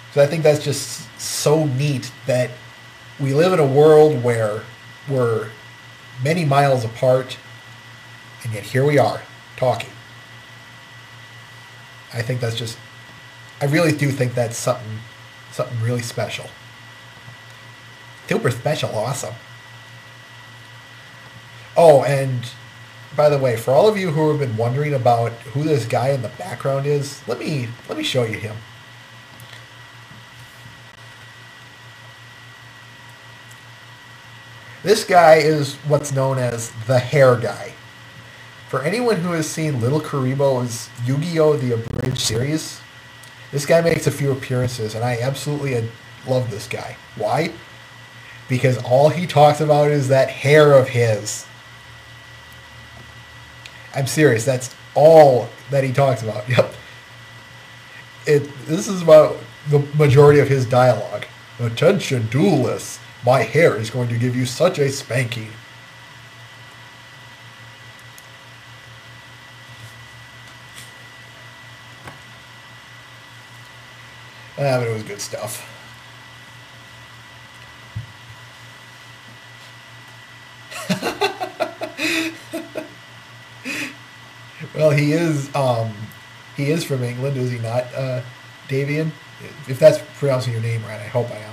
Because I think that's just so neat that we live in a world where we're many miles apart, and yet here we are talking. I really do think that's something really special. Super special, awesome. Oh, and by the way, for all of you who have been wondering about who this guy in the background is, let me show you him. This guy is what's known as the hair guy. For anyone who has seen Little Karibo's Yu-Gi-Oh! The Abridged series, this guy makes a few appearances, and I absolutely love this guy. Why? Because all he talks about is that hair of his. I'm serious, that's all that he talks about. Yep. This is about the majority of his dialogue. Attention, duelists. My hair is going to give you such a spanking. But it was good stuff. Well, he is from England, is he not, Davian? If that's pronouncing your name right, I hope I am.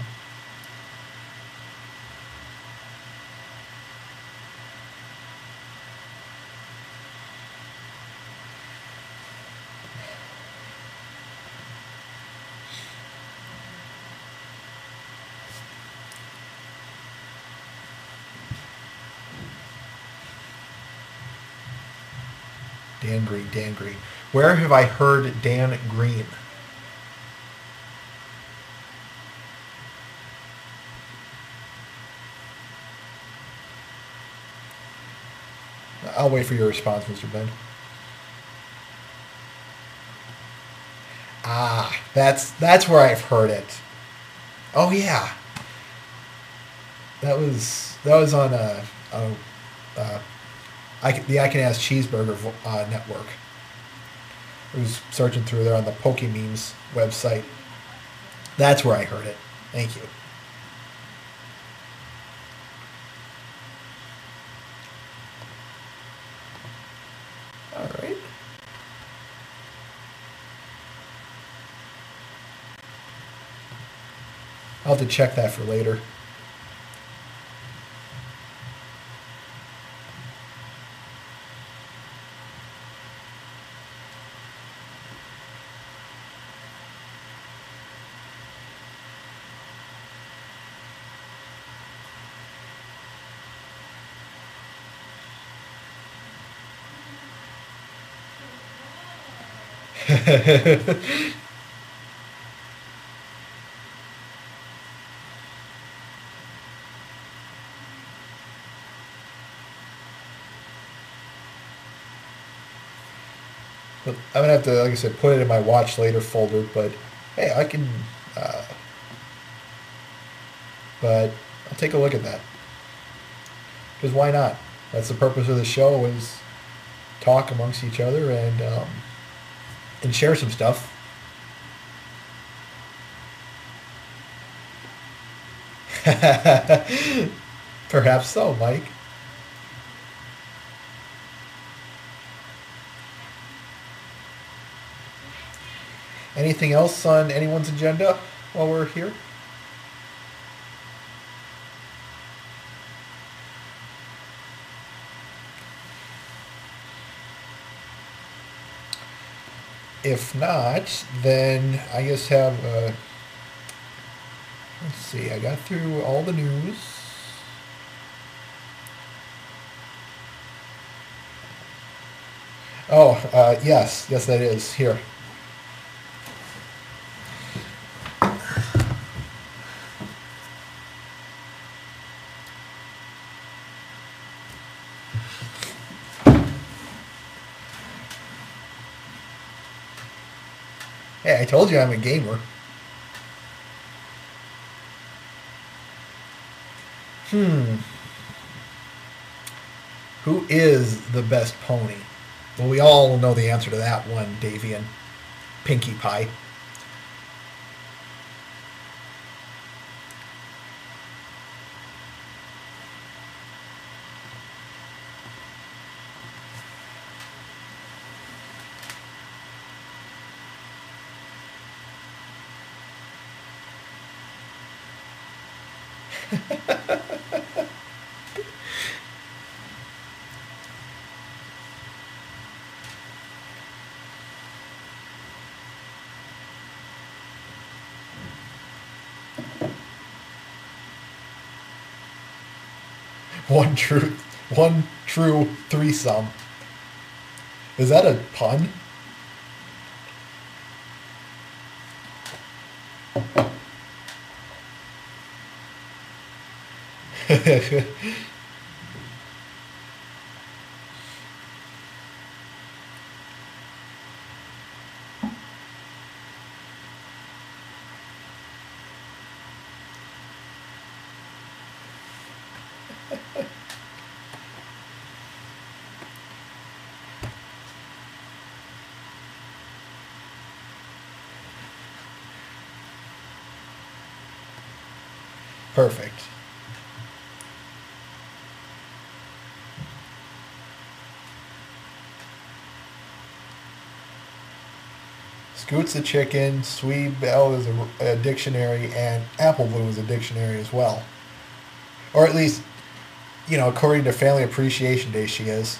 Dan Green. Where have I heard Dan Green? I'll wait for your response, Mr. Ben. Ah, that's where I've heard it. Oh yeah, that was on the I Can Ask Cheeseburger network. I was searching through there on the Pokememes website. That's where I heard it. Thank you. All right. I'll have to check that for later. But I'm gonna have to, like I said, put it in my watch later folder. But hey, I can. Uh, but I'll take a look at that. Because why not? That's the purpose of the show, is talk amongst each other and share some stuff. Perhaps so, Mike. Anything else on anyone's agenda while we're here? If not, then I guess have. Let's see. I got through all the news. Oh, yes, that is here. Hey, I told you I'm a gamer. Hmm. Who is the best pony? Well, we all know the answer to that one, Davian. Pinkie Pie. One true threesome. Is that a pun? Perfect. Scoot's a chicken, Sweet Belle is a dictionary, and Apple Blue is a dictionary as well. Or at least, according to Family Appreciation Day, she is.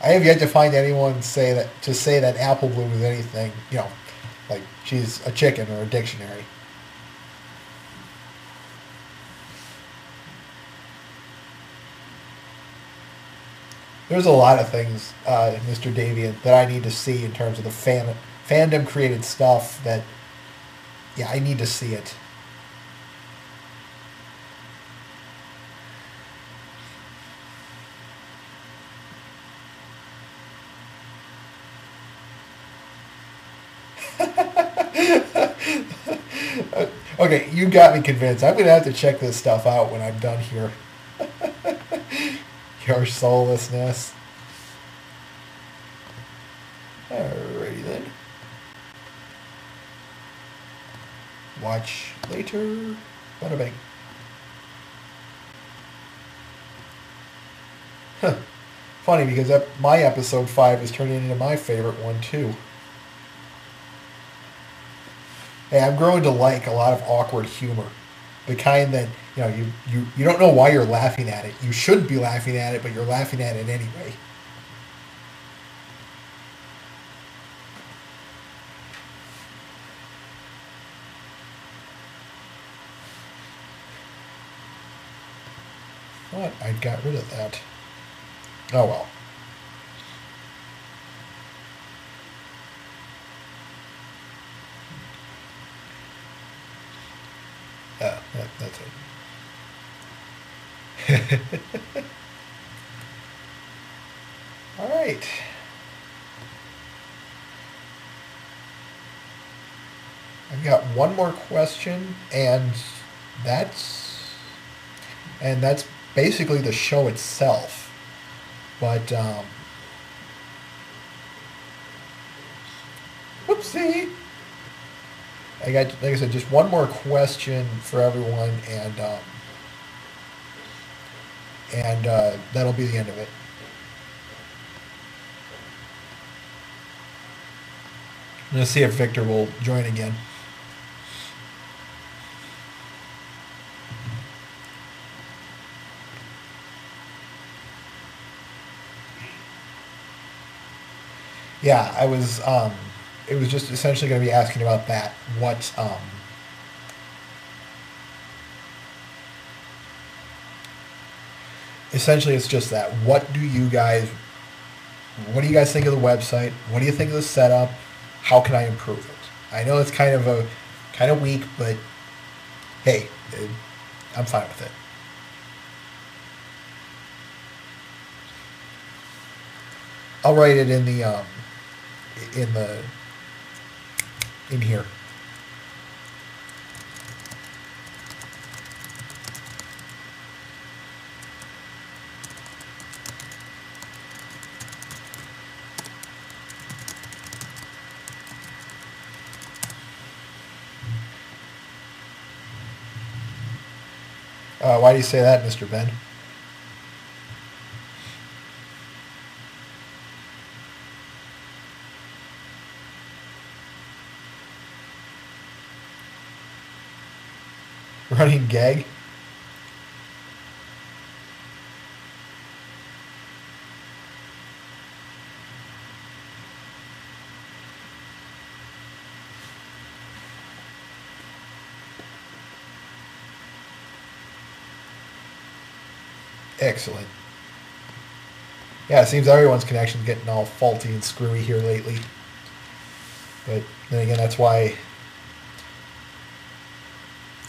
I have yet to find anyone say that Apple Bloom is anything, like she's a chicken or a dictionary. There's a lot of things, Mr. Davian, that I need to see in terms of the fandom created stuff that, yeah, I need to see it. Okay, you got me convinced. I'm going to have to check this stuff out when I'm done here. Your soullessness. Alrighty then. Watch later. Bada bang. Huh. Funny because my episode 5 is turning into my favorite one too. Hey, I'm growing to like a lot of awkward humor. The kind that, you don't know why you're laughing at it. You shouldn't be laughing at it, but you're laughing at it anyway. What? I got rid of that. Oh well. That's it. All right. I've got one more question, and that's that's basically the show itself. But whoopsie. I got, like I said, just one more question for everyone, and that'll be the end of it. I'm gonna see if Victor will join again. Yeah, I was. It was just essentially going to be asking about that. What essentially it's just that. What do you guys think of the website? What do you think of the setup? How can I improve it? I know it's kind of weak, but hey, I'm fine with it. I'll write it in the in here. Why do you say that, Mr. Ben? Running gag? Excellent. Yeah, it seems everyone's connection's getting all faulty and screwy here lately. But then again, that's why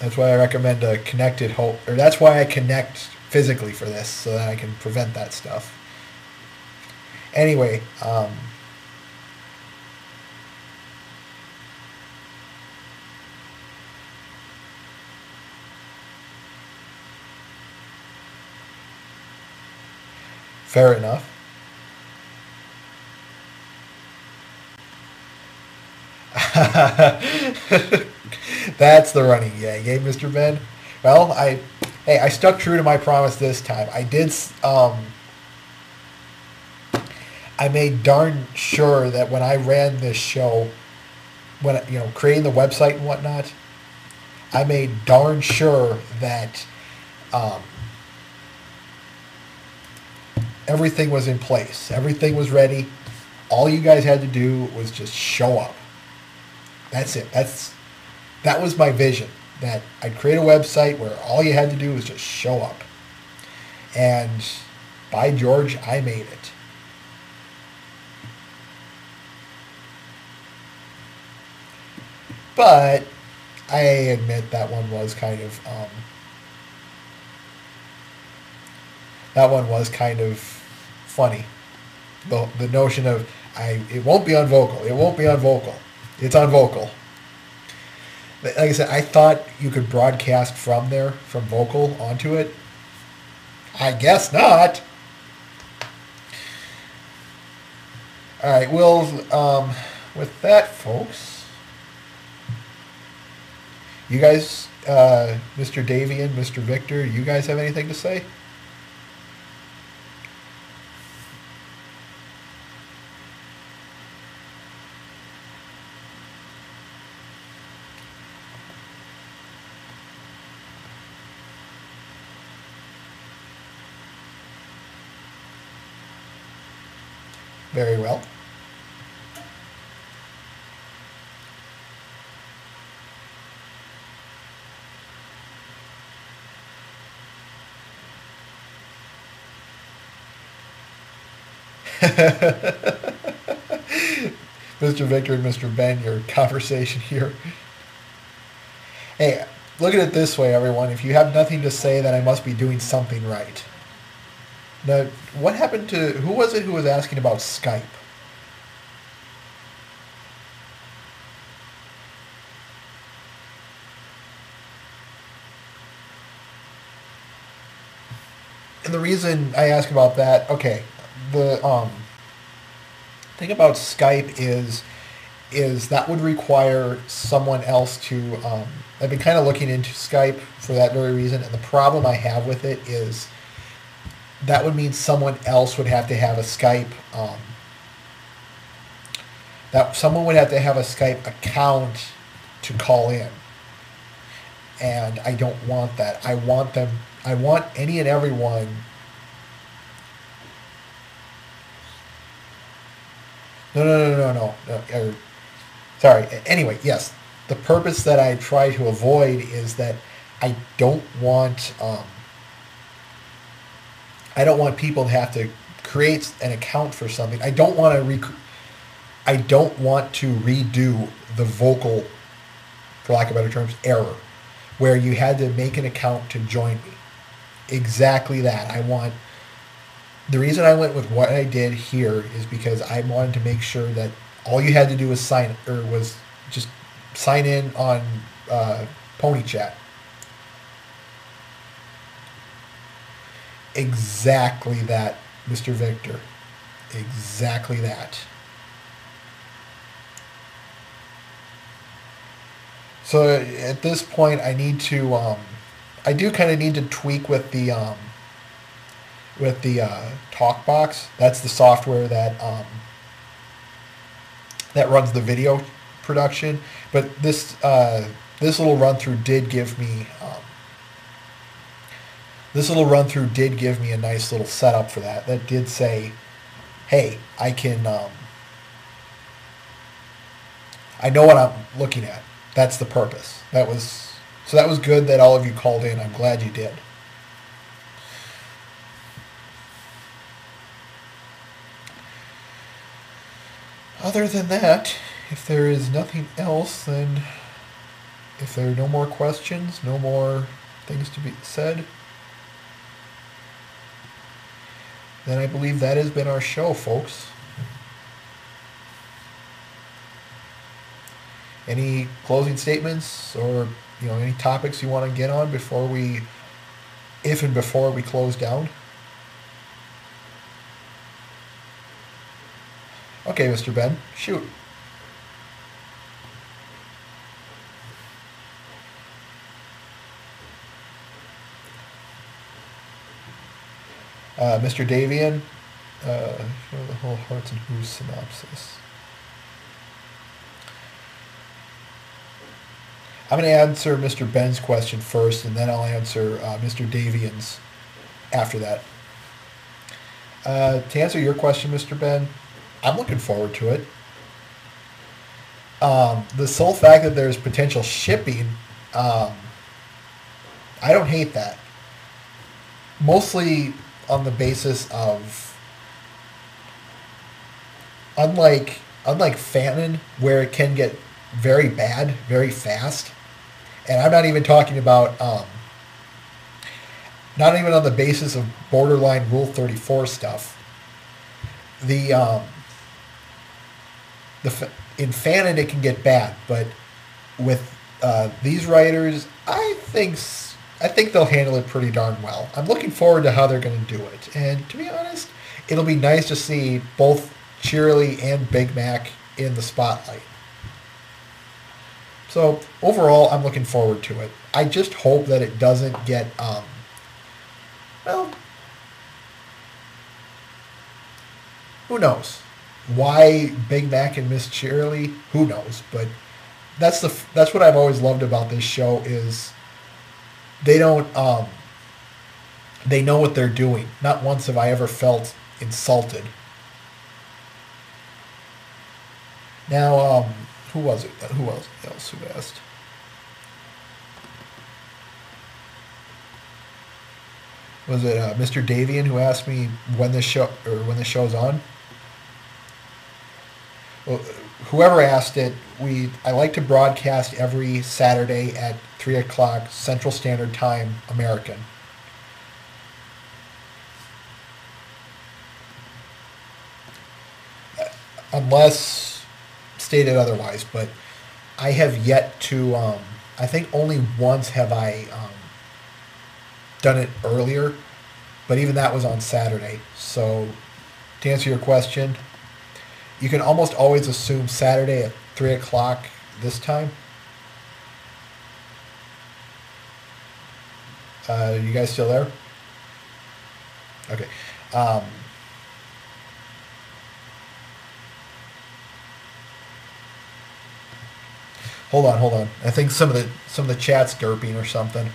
I recommend a connected or that's why I connect physically for this, so that I can prevent that stuff. Anyway, fair enough. That's the running gag, eh, Mr. Ben? Well, I stuck true to my promise this time. I made darn sure that when I ran this show, when creating the website and whatnot, I made darn sure that um, everything was in place, everything was ready. All you guys had to do was just show up. That's it. That was my vision. That I'd create a website where all you had to do was just show up. And by George, I made it. But I admit that one was kind of funny. The notion of it won't be on vocal. It won't be on vocal. It's on vocal. Like I said, I thought you could broadcast from there, from vocal onto it. I guess not. All right, well, with that, folks, you guys, Mr. Davian, Mr. Victor, you guys have anything to say? Very well. Mr. Victor and Mr. Ben, your conversation here. Hey, look at it this way, everyone. If you have nothing to say, then I must be doing something right. Now, what happened to, who was it who was asking about Skype? And the reason I ask about that, okay, the thing about Skype is that would require someone else to. I've been kind of looking into Skype for that very reason, and the problem I have with it is that would mean someone else would have to have a Skype. That someone would have to have a Skype account to call in, and I don't want that. I want them. I want any and everyone. No. Sorry. Anyway, yes. The purpose that I try to avoid is that I don't want. I don't want people to have to create an account for something. I don't want to. I don't want to redo the vocal, for lack of better terms, error, where you had to make an account to join me. Exactly that. I want. The reason I went with what I did here is because I wanted to make sure that all you had to do was just sign in on PonyChat. Exactly that, Mr. Victor. Exactly that. So at this point, I need to. I do kind of need to tweak with the TalkBox. That's the software that that runs the video production. But this little run through did give me a nice little setup for that. That did say, "Hey, I can. I know what I'm looking at." That's the purpose. That was good that all of you called in. I'm glad you did. Other than that, if there is nothing else, then if there are no more questions, no more things to be said, then I believe that has been our show, folks. Any closing statements or any topics you want to get on before we close down? Okay, Mr. Ben, shoot. Mr. Davian, the whole Hearts and Hooves synopsis. I'm going to answer Mr. Ben's question first, and then I'll answer Mr. Davian's after that. To answer your question, Mr. Ben, I'm looking forward to it. The sole fact that there's potential shipping, I don't hate that. Mostly on the basis of, unlike Fanon, where it can get very bad very fast, and I'm not even talking about, not even on the basis of borderline Rule 34 stuff. In Fanon it can get bad, but with these writers, I think they'll handle it pretty darn well. I'm looking forward to how they're going to do it, and to be honest, it'll be nice to see both Cheerilee and Big Mac in the spotlight. So overall, I'm looking forward to it. I just hope that it doesn't get well, who knows? Why Big Mac and Miss Cheerilee? Who knows? But that's what I've always loved about this show is they don't they know what they're doing. Not once have I ever felt insulted. Now, who was it? Who else who asked? Was it Mr. Davian who asked me when the show's on? Well, whoever asked it, I like to broadcast every Saturday at 3 o'clock Central Standard Time, American. unless stated otherwise. But I have yet to. I think only once have I done it earlier, but even that was on Saturday. So to answer your question, you can almost always assume Saturday at 3 o'clock this time. You guys still there? Okay. Um, hold on. I think some of the chat's derping or something.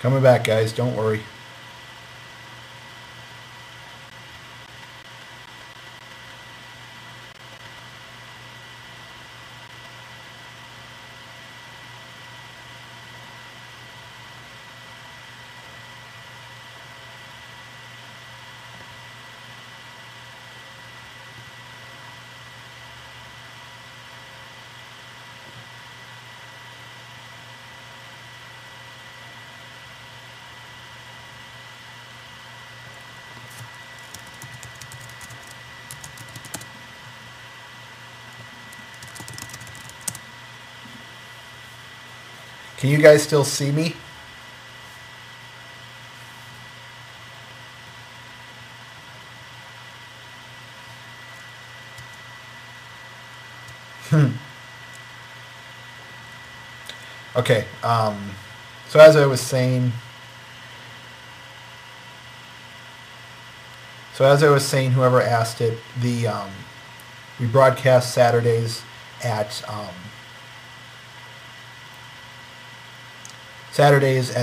Coming back, guys. Don't worry. Can you guys still see me? Okay. So as I was saying, whoever asked it, we broadcast Saturdays at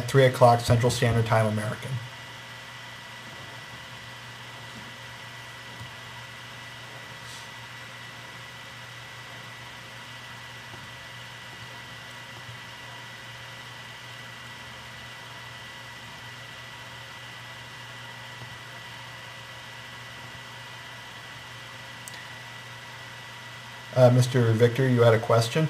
3 o'clock Central Standard Time American. Mr. Victor, you had a question?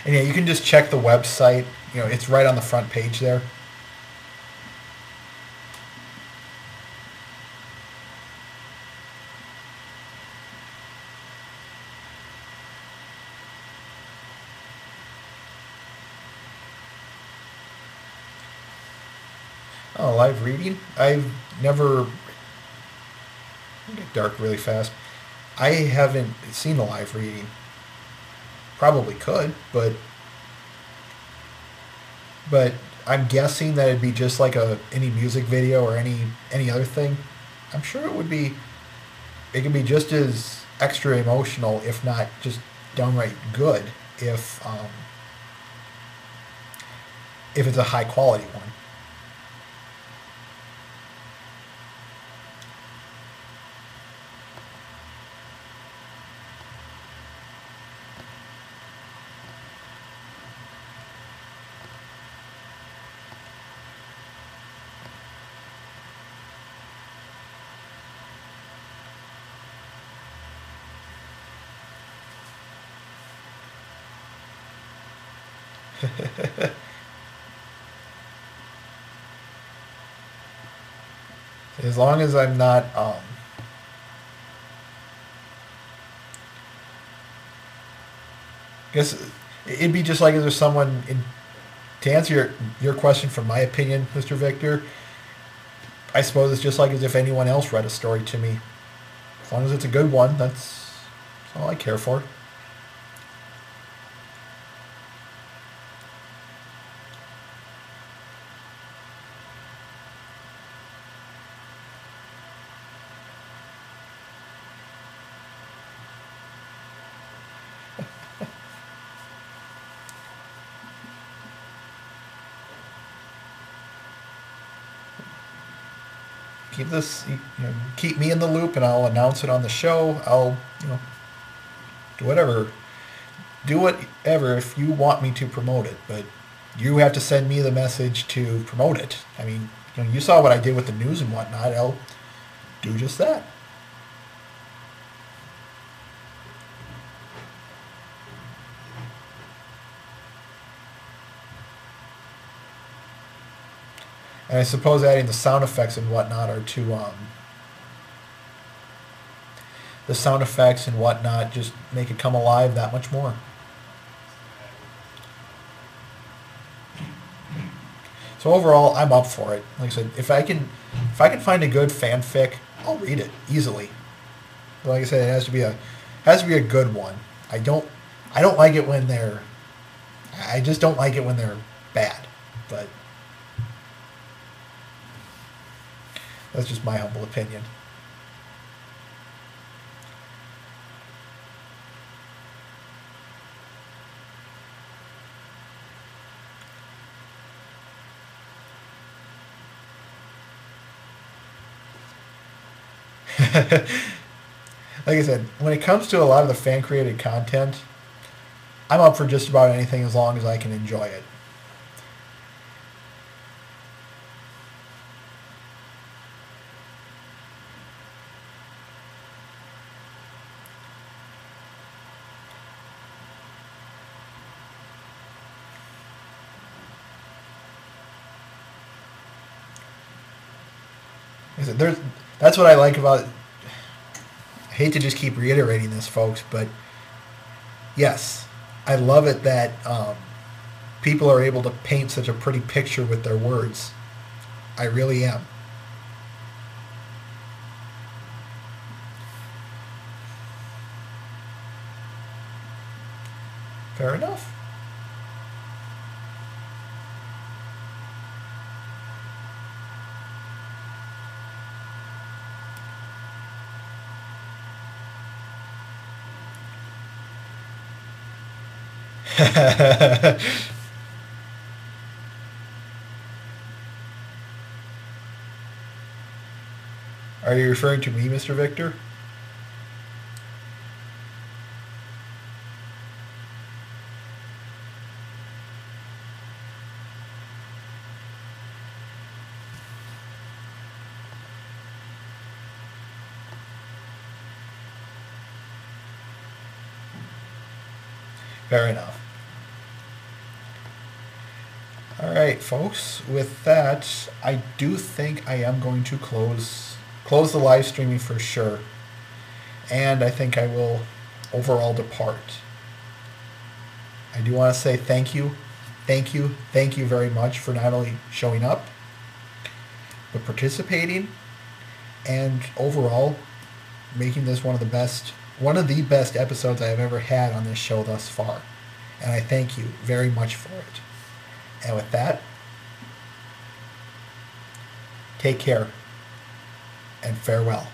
And yeah, you can just check the website. You know, it's right on the front page there. Oh, live reading? I've never... It'll get dark really fast. I haven't seen a live reading. Probably could, but I'm guessing that it'd be just like any music video or any other thing. I'm sure it would be. It could be just as extra emotional, if not just downright good, if it's a high quality one. As long as I'm not I guess it'd be just like if there's someone to answer your question from my opinion, Mr. Victor, I suppose it's just like as if anyone else read a story to me. As long as it's a good one, that's all I care for. keep this, keep me in the loop, and I'll announce it on the show. I'll, do whatever if you want me to promote it, but you have to send me the message to promote it. I mean, you saw what I did with the news and whatnot. I'll do just that. And I suppose adding the sound effects and whatnot are to, the sound effects and whatnot just make it come alive that much more. So overall, I'm up for it. Like I said, if I can find a good fanfic, I'll read it easily. But like I said, it has to be a good one. I don't like it when I just don't like it when they're bad. But that's just my humble opinion. Like I said, when it comes to a lot of the fan created content, I'm up for just about anything as long as I can enjoy it. Like I said, that's what I like about. I hate to just keep reiterating this, folks, but yes, I love it that people are able to paint such a pretty picture with their words. I really am. Fair enough. Are you referring to me, Mr. Victor? Fair enough. All right, folks. With that, I do think I am going to close the live streaming for sure, and I think I will overall depart. I do want to say thank you very much for not only showing up, but participating, and overall making this one of the best episodes I have ever had on this show thus far. And I thank you very much for it. And with that, take care and farewell.